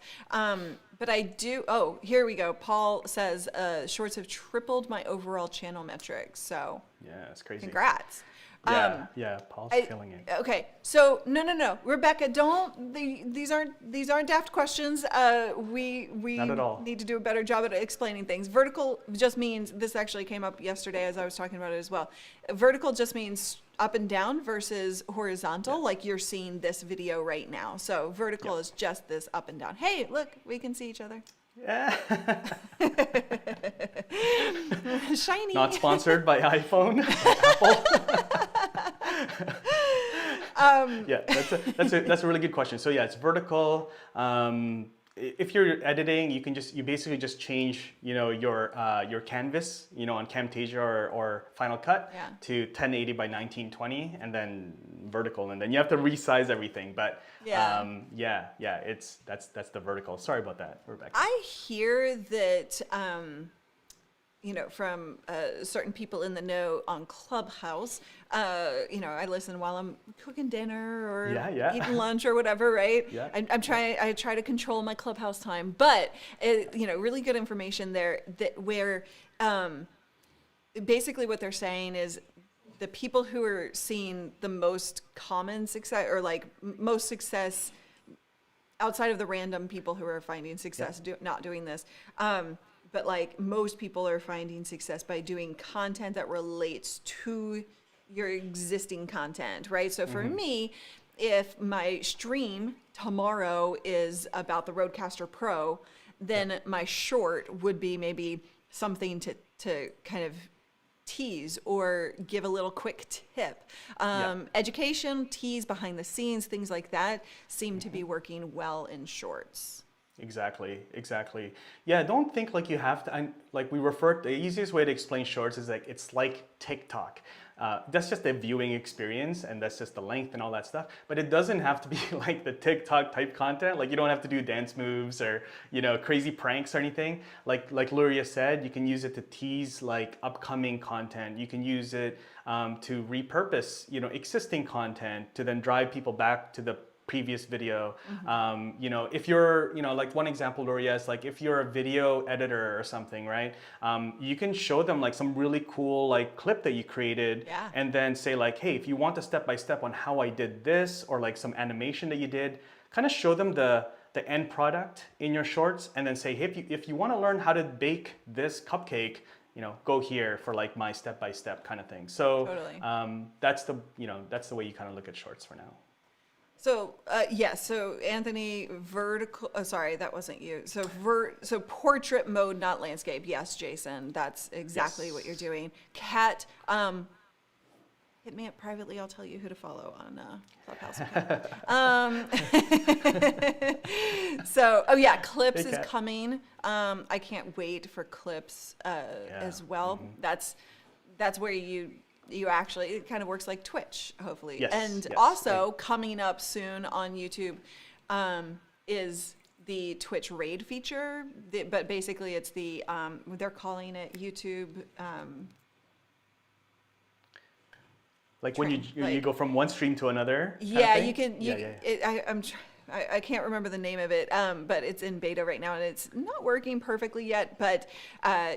But I do, here we go. Paul says, Shorts have tripled my overall channel metrics. So Yeah, it's crazy. congrats. Paul's killing it. Okay, so no, Rebecca, these aren't daft questions. We Not at all. need to do a better job at explaining things. Vertical just means, this actually came up yesterday as I was talking about it as well. Vertical just means up and down versus horizontal, like you're seeing this video right now. So vertical is just this up and down. Hey, look, we can see each other. Yeah. Shiny. Not sponsored by iPhone, Apple. That's a really good question. So yeah, it's vertical. If you're editing, you basically just change your canvas on Camtasia or Final Cut to 1080 by 1920 and then vertical, and then you have to resize everything. But that's the vertical. Sorry about that, Rebecca. I hear that from certain people in the know on Clubhouse. I listen while I'm cooking dinner or eating lunch or whatever, right? Yeah. I try to control my Clubhouse time, but really good information there where basically what they're saying is the people who are seeing the most common success or like most success outside of the random people who are finding success not doing this. But like most people are finding success by doing content that relates to your existing content, right? So for me, if my stream tomorrow is about the Rodecaster Pro, then my short would be maybe something to kind of tease or give a little quick tip. Education, tease, behind the scenes, things like that seem to be working well in shorts. Exactly. Yeah, don't think like you have to, the easiest way to explain shorts is like, it's like TikTok. That's just the viewing experience and that's just the length and all that stuff. But it doesn't have to be like the TikTok type content. Like you don't have to do dance moves or, crazy pranks or anything. Like Luria said, you can use it to tease like upcoming content. You can use it to repurpose, existing content to then drive people back to the previous video. If you're, like one example, Luria, is like if you're a video editor or something, right? You can show them like some really cool like clip that you created and then say like, hey, if you want a step-by-step on how I did this or like some animation that you did, kind of show them the end product in your shorts and then say, hey, if you want to learn how to bake this cupcake, go here for like my step-by-step kind of thing. So that's the way you kind of look at shorts for now. So so Anthony, vertical. Oh, sorry, that wasn't you. So so portrait mode, not landscape. Yes, Jason, that's exactly what you're doing. Kat, hit me up privately. I'll tell you who to follow on Clubhouse. So clips is coming. I can't wait for clips as well. That's where you actually, it kind of works like Twitch, hopefully. Also coming up soon on YouTube is the Twitch raid feature, but basically it's the, they're calling it YouTube. Like when you go from one stream to another? Yeah, you can, I can't remember the name of it, but it's in beta right now and it's not working perfectly yet, but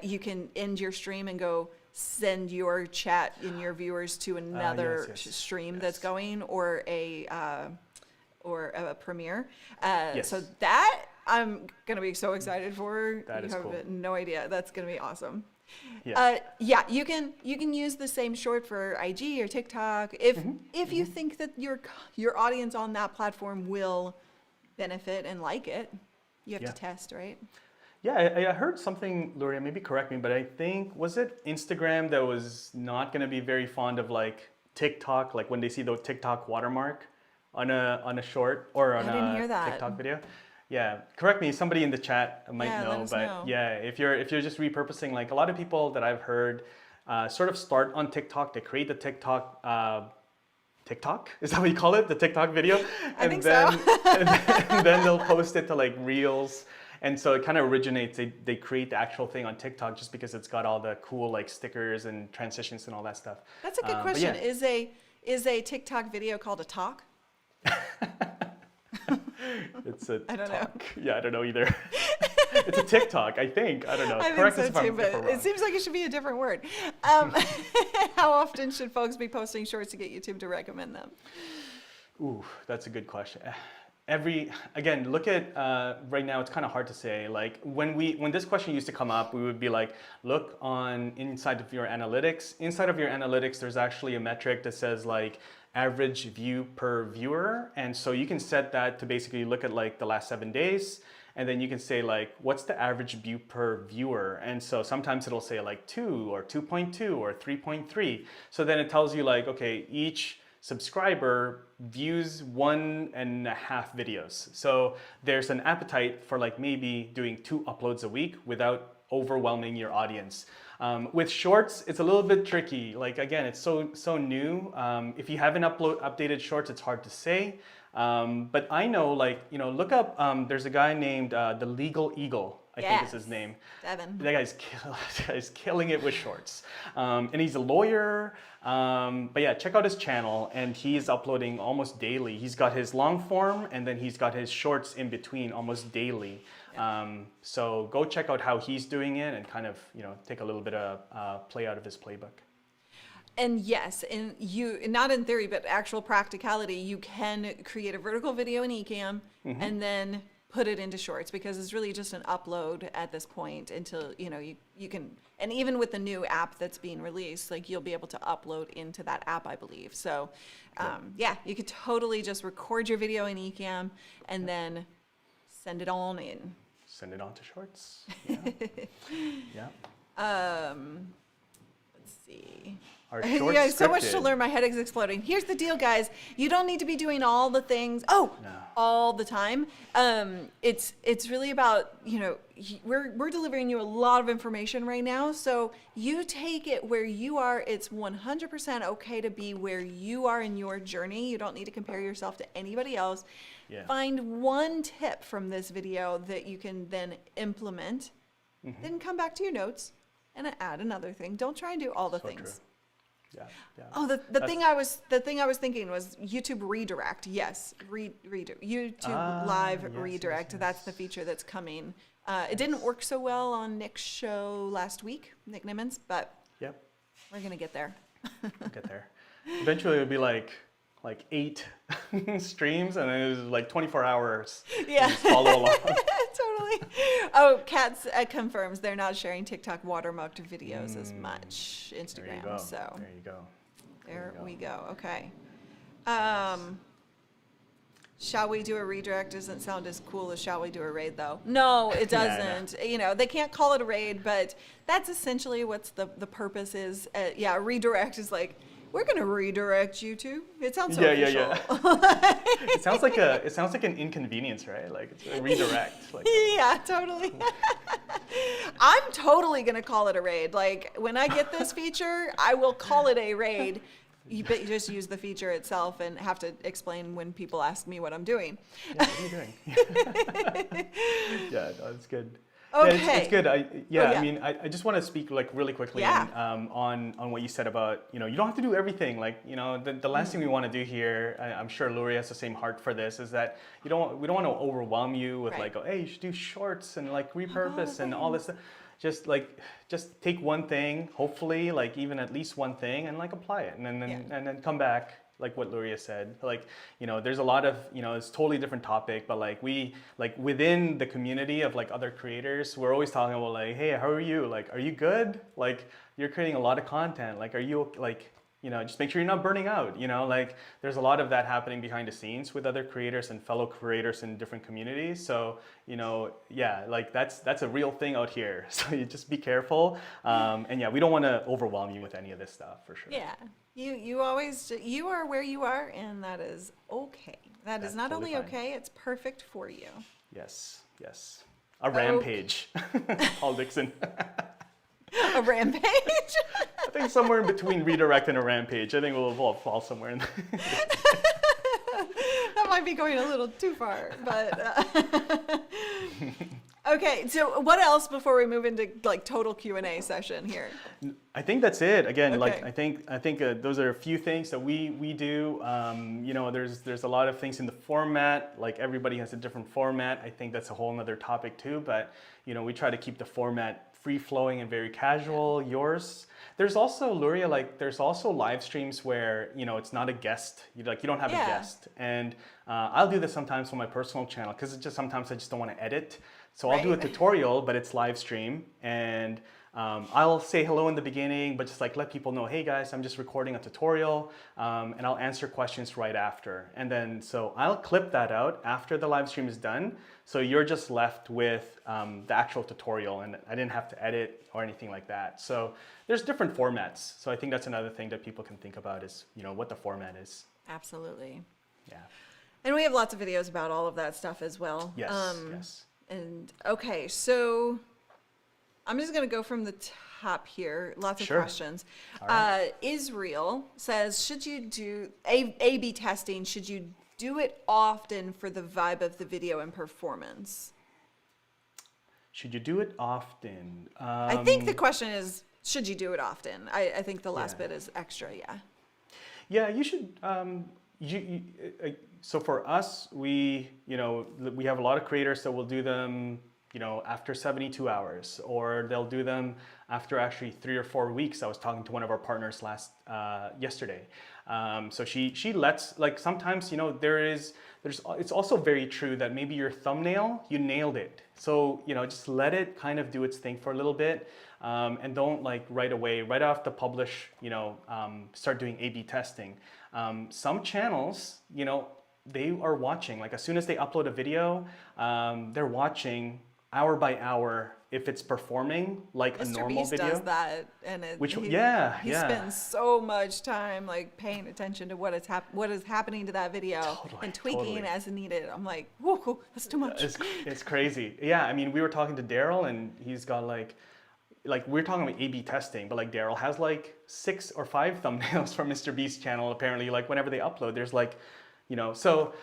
you can end your stream and go send your chat and your viewers to another stream that's going or a premiere. So that I'm gonna be so excited for. That is you have cool. No idea. That's gonna be awesome. Yeah, you can use the same short for IG or TikTok if you think that your audience on that platform will benefit and like it. You have to test, right? Yeah, I heard something, Luria, maybe correct me, but I think, was it Instagram that was not going to be very fond of like TikTok, like when they see the TikTok watermark on a short or on I didn't hear a that. TikTok video? Yeah, correct me. Somebody in the chat might Yeah, know, let us but know. yeah, if you're just repurposing, like a lot of people that I've heard sort of start on TikTok, they create the TikTok? Is that what you call it? The TikTok video? I think so. and then they'll post it to like Reels. And so it kind of originates, they create the actual thing on TikTok just because it's got all the cool like stickers and transitions and all that stuff. That's a good But question. yeah. Is a TikTok video called a talk? It's a I don't know. talk. Yeah, I don't know either. It's a TikTok, I think. I don't know. I Correct think us so if too, I'm but wrong. it seems like it should be a different word. How often should folks be posting shorts to get YouTube to recommend them? Ooh, that's a good question. Again, look at right now. It's kind of hard to say. Like when this question used to come up, we would be like, look on inside of your analytics. Inside of your analytics, there's actually a metric that says like average view per viewer, and so you can set that to basically look at like the last 7 days, and then you can say like, what's the average view per viewer? And so sometimes it'll say like 2 or 2.2 or 3.3. So then it tells you like, okay, each subscriber views 1.5 videos. So there's an appetite for like maybe doing 2 uploads a week without overwhelming your audience. With shorts, it's a little bit tricky. Like again, it's so new. If you haven't updated shorts, it's hard to say. But I know, like, look up, there's a guy named The Legal Eagle, I think is his name. Devin. That guy's killing it with shorts. And he's a lawyer. But yeah, check out his channel, and he's uploading almost daily. He's got his long form, and then he's got his shorts in between almost daily. So go check out how he's doing it and kind of, take a little bit of play out of his playbook. And yes, and not in theory, but actual practicality, you can create a vertical video in ECAMM and then put it into shorts, because it's really just an upload at this point until, you can, and even with the new app that's being released, like you'll be able to upload into that app, I believe. So yeah, you could totally just record your video in ECAMM and then send it on in. Send it on to shorts. Yeah. Yeah. Let's see. Our short Yeah, so much to scripted. learn. My head is exploding. Here's the deal, guys. You don't need to be doing all the things. All the time. It's really about, we're delivering you a lot of information right now. So you take it where you are. It's 100% okay to be where you are in your journey. You don't need to compare yourself to anybody else. Yeah. Find one tip from this video that you can then implement. Then come back to your notes and add another thing. Don't try and do all the So things. true. Yeah. Oh, the thing I was thinking was YouTube redirect. Yes, YouTube live yes, redirect. yes. That's the feature that's coming. It didn't work so well on Nick's show last week, Nick Nimmons, but Yep. we're gonna get there. We'll get there. Eventually, it would be like 8 streams, and it was like 24 hours. Yeah. Just follow along. Totally. Oh, Katz confirms they're not sharing TikTok watermarked videos as much. Instagram. There you go. So There you go. there we go. Okay. Shall we do a redirect? Doesn't sound as cool as shall we do a raid, though. No, it Yeah, I know. doesn't. They can't call it a raid, but that's essentially what's the purpose is. Yeah, redirect is like, we're gonna redirect YouTube. It sounds so official. It sounds like an inconvenience, right? Like it's a redirect. Like, Yeah, totally. I'm totally gonna call it a raid. Like when I get this feature, I will call it a raid. You just use the feature itself and have to explain when people ask me what I'm doing. yeah, what are you doing? Yeah, no, it's good. Okay. Yeah, it's good. I yeah. mean, I just want to speak like really quickly Yeah. on what you said about, you don't have to do everything. Like, the last thing we want to do here, I'm sure Luria has the same heart for this, is that we don't want to overwhelm you with Right. like, oh, hey, you should do shorts and like repurpose and all this stuff. just take one thing, hopefully, like even at least one thing, and like apply it, and then come back. Like what Luria said, like, there's a lot of, it's totally different topic, but like within the community of like other creators, we're always talking about like, hey, how are you? Like, are you good? Like, you're creating a lot of content. Like, are you like, just make sure you're not burning out, like there's a lot of that happening behind the scenes with other creators and fellow creators in different communities. So, yeah, like that's a real thing out here. So you just be careful. And yeah, we don't want to overwhelm you with any of this stuff for sure. Yeah. You are where you are, and that is okay. That's not totally only fine. okay, it's perfect for you. Yes. A rampage, Paul Dixon. A rampage? I think somewhere in between redirect and a rampage. I think we'll fall somewhere in there. That might be going a little too far, but okay. So what else before we move into like total Q&A session here? I think that's it. Again, like Okay. I think those are a few things that we do. There's a lot of things in the format. Like everybody has a different format. I think that's a whole nother topic too. But we try to keep the format free flowing and very casual. Yours. There's also Luria. Like there's also live streams where it's not a guest. You don't have a guest. And I'll do this sometimes on my personal channel because it's just sometimes I just don't want to edit. So I'll do a tutorial, but it's live stream, and I'll say hello in the beginning, but just like let people know, hey guys, I'm just recording a tutorial, and I'll answer questions right after. And then so I'll clip that out after the live stream is done. So you're just left with the actual tutorial, and I didn't have to edit or anything like that. So there's different formats. So I think that's another thing that people can think about is what the format is. Absolutely. Yeah. And we have lots of videos about all of that stuff as well. Yes. Yes. And okay, so I'm just going to go from the top here. Lots of Sure. questions. All right. Israel says, should you do A/B testing? Should you do it often for the vibe of the video and performance? Should you do it often? I think the question is, should you do it often? I think the last Yeah. bit is extra, yeah. Yeah, you should. So for us, we have a lot of creators that will do them, after 72 hours, or they'll do them after actually 3 or 4 weeks. I was talking to one of our partners yesterday. So she lets, like sometimes, it's also very true that maybe your thumbnail, you nailed it. So, just let it kind of do its thing for a little bit. And don't like right away, right off the publish, start doing A/B testing. Some channels, they are watching, like as soon as they upload a video, they're watching hour by hour if it's performing like a Mr. normal Beast video. does that, and he spends so much time like paying attention to what is happening to that video and tweaking as needed. I'm like, whoa, that's too much. It's crazy. Yeah, I mean, we were talking to Daryl, and he's got like we're talking about A/B testing, but like Daryl has like 6 or 5 thumbnails from Mr. Beast's channel. Apparently, like whenever they upload, there's like, so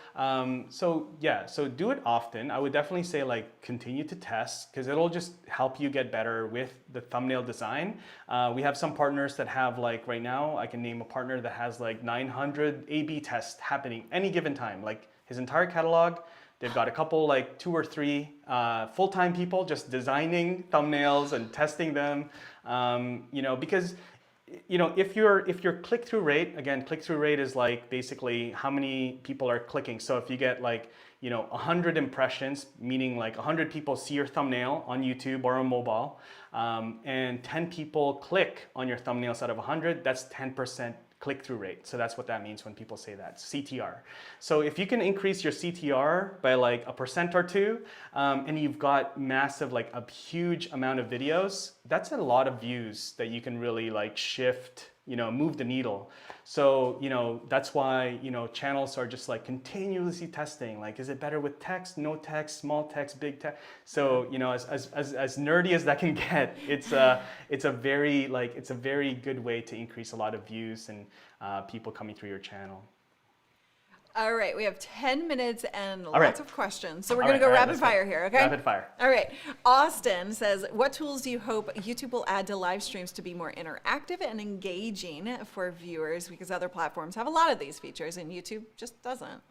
do it often. I would definitely say like continue to test because it'll just help you get better with the thumbnail design. We have some partners that have like right now, I can name a partner that has like 900 A/B tests happening any given time, like his entire catalog. They've got a couple, like 2 or 3 full-time people just designing thumbnails and testing them, because, if your click-through rate, again, click-through rate is like basically how many people are clicking. So if you get like, 100 impressions, meaning like 100 people see your thumbnail on YouTube or on mobile, and 10 people click on your thumbnails out of 100, that's 10% click-through rate. So that's what that means when people say that, CTR. So if you can increase your CTR by like 1% or 2, and you've got massive, like a huge amount of videos, that's a lot of views that you can really like shift, move the needle. So, that's why, channels are just like continuously testing, like, is it better with text, no text, small text, big text? So, as nerdy as that can get, it's a very good way to increase a lot of views and people coming through your channel. All right, we have 10 minutes and right. lots of questions. So we're All going to right, go all right, rapid let's go. fire here, okay? Rapid fire. All right. Austin says, what tools do you hope YouTube will add to live streams to be more interactive and engaging for viewers? Because other platforms have a lot of these features and YouTube just doesn't.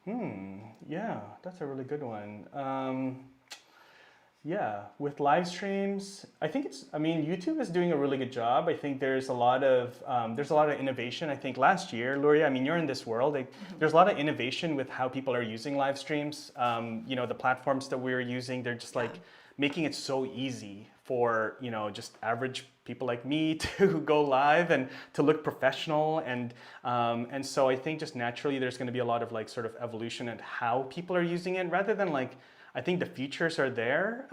Yeah, that's a really good one. Yeah, with live streams, I mean, YouTube is doing a really good job. I think there's a lot of innovation. I think last year, Luria, I mean, you're in this world. There's a lot of innovation with how people are using live streams. The platforms that we're using, they're just like making it so easy for just average people like me to go live and to look professional, and so I think just naturally there's going to be a lot of like sort of evolution in how people are using it, rather than like. I think the features are there.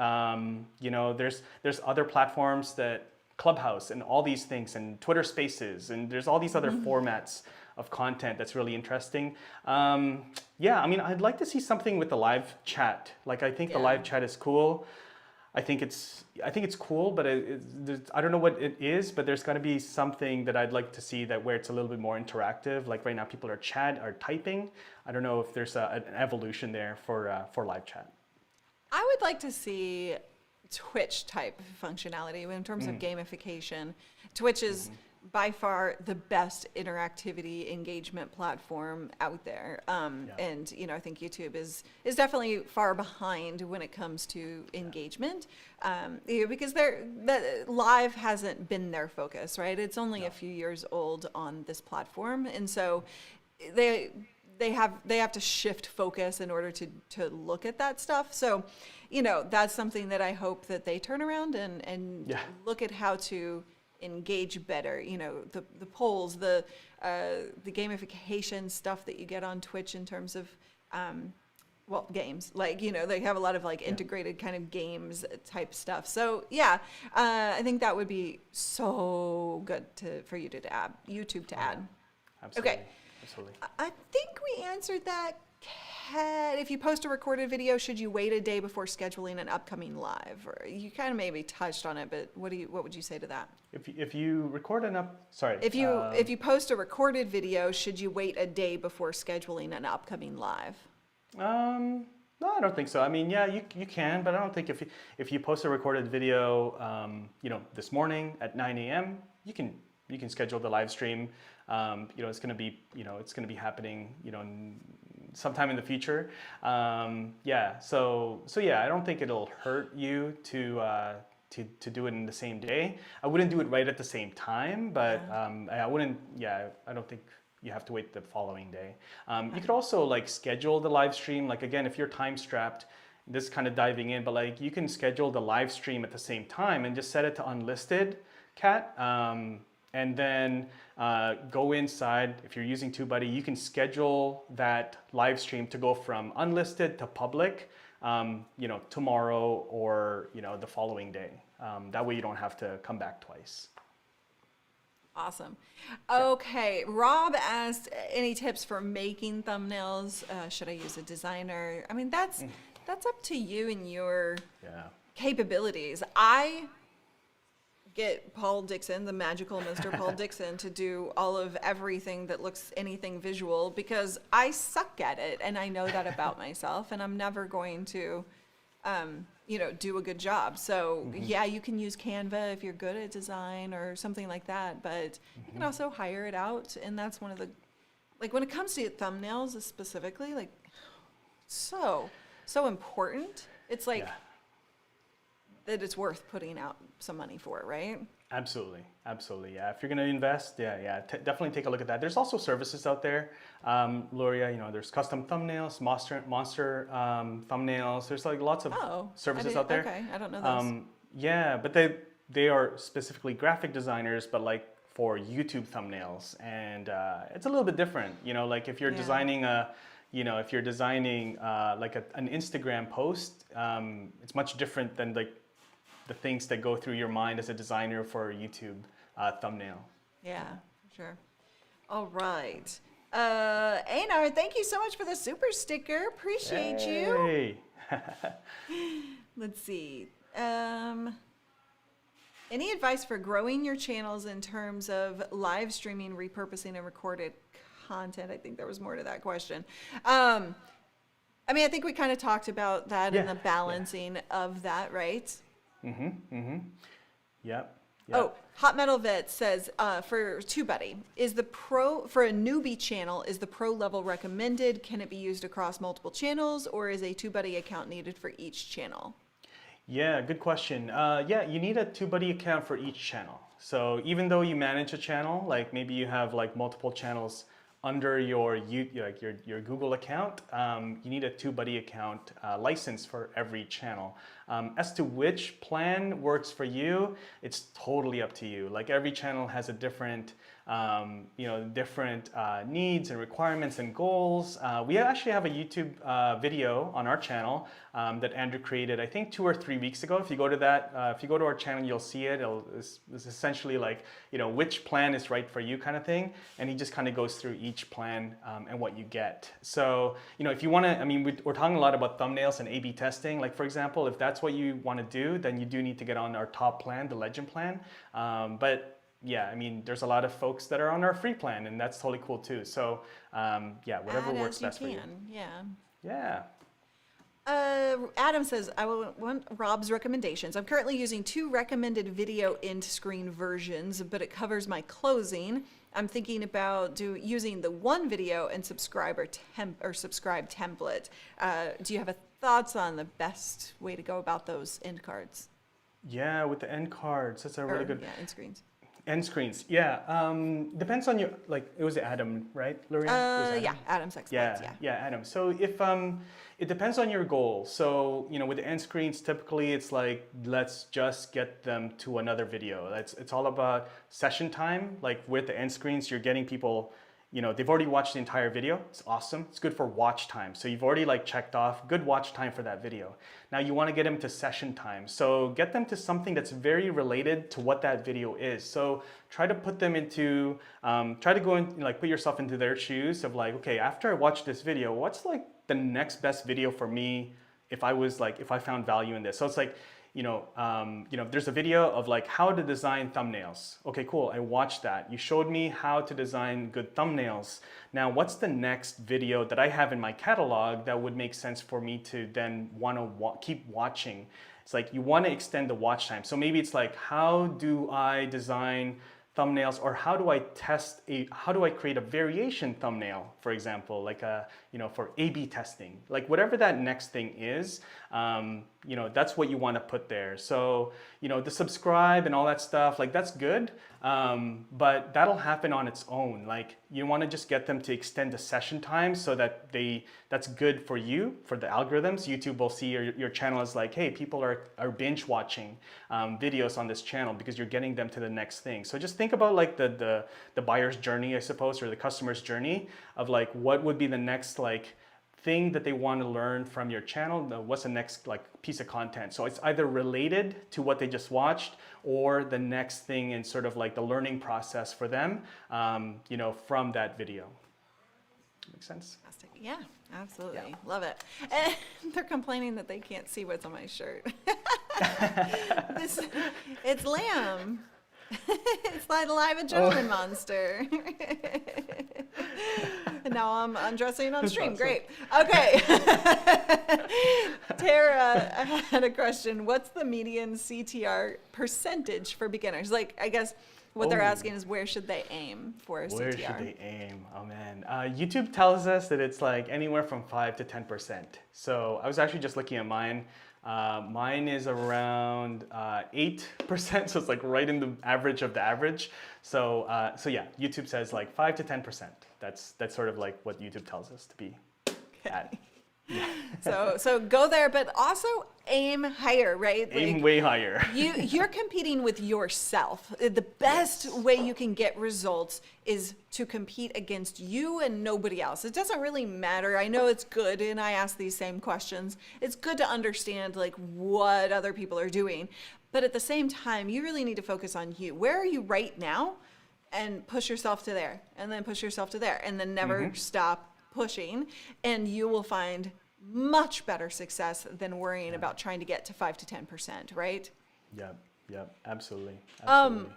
There's other platforms that Clubhouse and all these things, and Twitter Spaces, and there's all these other formats of content that's really interesting. I mean, I'd like to see something with the live chat. Like, I think the live chat is cool. I think it's cool, but I don't know what it is, but there's got to be something that I'd like to see that where it's a little bit more interactive. Like right now, people are typing. I don't know if there's an evolution there for live chat. I would like to see Twitch type functionality in terms of gamification. Twitch is by far the best interactivity engagement platform out there. And I think YouTube is definitely far behind when it comes to engagement, because the live hasn't been their focus, right? It's only a few years old on this platform, and so they have to shift focus in order to look at that stuff. So, that's something that I hope that they turn around and look at how to engage better. The polls, the gamification stuff that you get on Twitch in terms of games. Like, they have a lot of like integrated kind of games type stuff. So I think that would be so good for you to add, YouTube to add. Absolutely. Okay. Absolutely. I think we answered that. If you post a recorded video, should you wait a day before scheduling an upcoming live? Or you kind of maybe touched on it, but what would you say to that? If you record if you post a recorded video, should you wait a day before scheduling an upcoming live? No, I don't think so. I mean, you can, but I don't think if you post a recorded video, this morning at 9 a.m., you can schedule the live stream. It's going to be happening, sometime in the future. So I don't think it'll hurt you to do it in the same day. I wouldn't do it right at the same time, but I don't think you have to wait the following day. You could also like schedule the live stream. Like again, if you're time strapped, this is kind of diving in, but like you can schedule the live stream at the same time and just set it to unlisted, Kat. And then go inside. If you're using TubeBuddy, you can schedule that live stream to go from unlisted to public, tomorrow or the following day. That way you don't have to come back twice. Awesome. Okay, Rob asked, any tips for making thumbnails? Should I use a designer? I mean, that's up to you and your capabilities. I get Paul Dixon, the magical Mr. Paul Dixon, to do all of everything that looks anything visual, because I suck at it, and I know that about myself, and I'm never going to, do a good job. So you can use Canva if you're good at design or something like that, but you can also hire it out, and that's one of the, like when it comes to thumbnails specifically, like so important. It's like that it's worth putting out some money for, right? Absolutely. Yeah. If you're going to invest, definitely take a look at that. There's also services out there, Luria. There's custom thumbnails, monster thumbnails. There's like lots of services out there. Okay, I don't know those. But they are specifically graphic designers, but like for YouTube thumbnails, and it's a little bit different. Like if you're designing like an Instagram post, it's much different than like the things that go through your mind as a designer for a YouTube thumbnail. Yeah, for sure. All right. Einar, thank you so much for the super sticker. Appreciate you. Let's see. Any advice for growing your channels in terms of live streaming, repurposing, and recorded content? I think there was more to that question. I think we kind of talked about that and the balancing of that, right? Yep. Oh, Hot Metal Vet says for TubeBuddy, for a newbie channel, is the pro level recommended? Can it be used across multiple channels, or is a TubeBuddy account needed for each channel? Yeah, good question. Yeah, you need a TubeBuddy account for each channel. So even though you manage a channel, like maybe you have like multiple channels under your your Google account, you need a TubeBuddy account license for every channel. As to which plan works for you, it's totally up to you. Like every channel has a different different needs and requirements and goals. We actually have a YouTube video on our channel that Andrew created, I think 2 or 3 weeks ago. If you go to that, if you go to our channel, you'll see it. It's essentially like, which plan is right for you kind of thing. And he just kind of goes through each plan and what you get. So, if you want to, I mean, we're talking a lot about thumbnails and A/B testing. Like for example, if that's what you want to do, then you do need to get on our top plan, the Legend plan. But yeah, I mean, there's a lot of folks that are on our free plan, and that's totally cool too. So, yeah, whatever Add works as you best for you. can. Yeah. Yeah. Adam says, I want Rob's recommendations. I'm currently using 2 recommended video end-screen versions, but it covers my closing. I'm thinking about using the one video and subscribe template. Do you have thoughts on the best way to go about those end cards? Yeah, with the end cards, that's a really good. Yeah, end screens. End screens, yeah. Depends on your, like, it was Adam, right, Lorraine? Yeah, Adam's experts, Yeah, Adam. So if it depends on your goal. So with the end screens, typically it's like, let's just get them to another video. It's all about session time. Like with the end screens, you're getting people, they've already watched the entire video. It's awesome. It's good for watch time. So you've already like checked off good watch time for that video. Now you want to get them to session time. So get them to something that's very related to what that video is. So try to put them into, try to go and like put yourself into their shoes of like, okay, after I watch this video, what's like the next best video for me if I found value in this? So it's like, there's a video of like how to design thumbnails. Okay, cool. I watched that. You showed me how to design good thumbnails. Now, what's the next video that I have in my catalog that would make sense for me to then want to keep watching? It's like you want to extend the watch time. So maybe it's like, how do I design thumbnails, or how do I create a variation thumbnail, for example, like for A/B testing, like whatever that next thing is, that's what you want to put there. So, the subscribe and all that stuff, like that's good, but that'll happen on its own. Like you want to just get them to extend the session time so that that's good for you, for the algorithms. YouTube will see your channel is like, hey, people are binge watching videos on this channel because you're getting them to the next thing. So just think about like the buyer's journey, I suppose, or the customer's journey of like what would be the next like thing that they want to learn from your channel. What's the next like piece of content? So it's either related to what they just watched or the next thing in sort of like the learning process for them, from that video. Make sense? Fantastic. Yeah, absolutely. Yeah. Love it. And they're complaining that they can't see what's on my shirt. It's lamb. It's like alive adrenaline monster. And now I'm undressing on stream. Awesome. Great. Okay. Tara had a question. What's the median CTR percentage for beginners? Like, I guess what they're asking is where should they aim for a CTR? Where should they aim? Oh man. YouTube tells us that it's like anywhere from 5 to 10%. So I was actually just looking at mine. Mine is around 8%, so it's like right in the average of the average. So yeah, YouTube says like 5 to 10%. That's sort of like what YouTube tells us to be at. Yeah. So go there, but also aim higher, right? Aim way higher. You're competing with yourself. The best way you can get results is to compete against you and nobody else. It doesn't really matter. I know it's good, and I ask these same questions. It's good to understand like what other people are doing, but at the same time, you really need to focus on you. Where are you right now? And push yourself to there, and then push yourself to there, and then never stop pushing, and you will find much better success than worrying about trying to get to 5 to 10%, right? Yep, absolutely.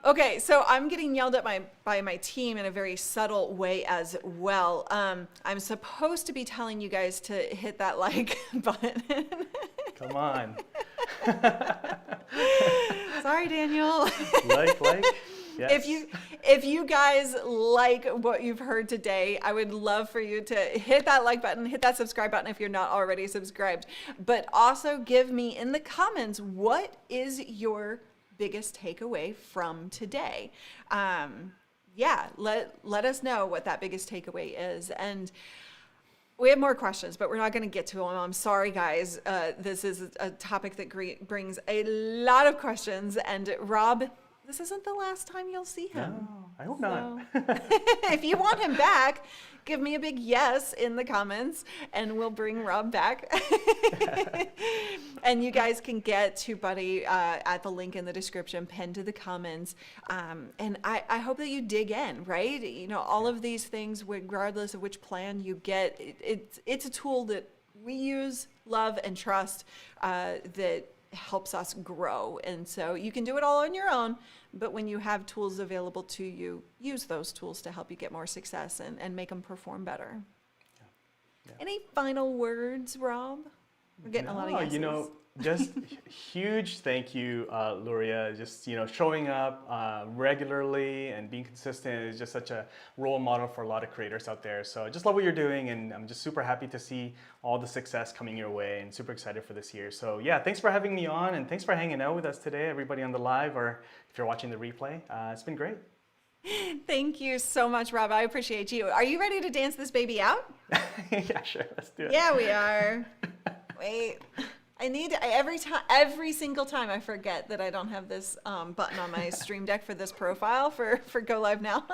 Okay, so I'm getting yelled at by my team in a very subtle way as well. I'm supposed to be telling you guys to hit that like button. Come on. Sorry, Daniel. Like. Yes. If you guys like what you've heard today, I would love for you to hit that like button, hit that subscribe button if you're not already subscribed, but also give me in the comments, what is your biggest takeaway from today? Yeah, let us know what that biggest takeaway is. And we have more questions, but we're not going to get to them. I'm sorry, guys. This is a topic that brings a lot of questions. And Rob, this isn't the last time you'll see him. No, I hope not. If you want him back, give me a big yes in the comments, and we'll bring Rob back. And you guys can get TubeBuddy at the link in the description, pinned to the comments. And I hope that you dig in, right? You know, all of these things, regardless of which plan you get, it's a tool that we use, love, and trust that helps us grow. And so you can do it all on your own, but when you have tools available to you, use those tools to help you get more success and make them perform better. Yeah. Any final words, Rob? We're getting a lot of yeses. You know, just huge thank you, Luria. Just, you know, showing up regularly and being consistent is just such a role model for a lot of creators out there. So I just love what you're doing, and I'm just super happy to see all the success coming your way, and super excited for this year. So yeah, thanks for having me on, and thanks for hanging out with us today, everybody on the live, or if you're watching the replay. It's been great. Thank you so much, Rob. I appreciate you. Are you ready to dance this baby out? Yeah, sure. Let's do it. Yeah, we are. Wait. I need every single time I forget that I don't have this button on my stream deck for this profile for Go Live Now.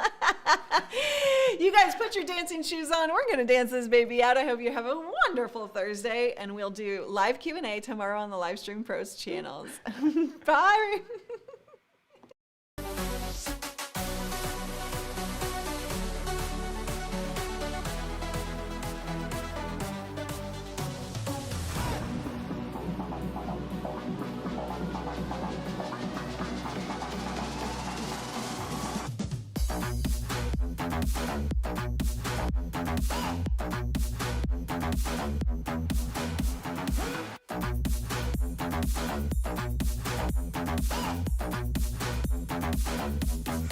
You guys put your dancing shoes on. We're going to dance this baby out. I hope you have a wonderful Thursday, and we'll do live Q&A tomorrow on the Livestream Pros channels. Bye.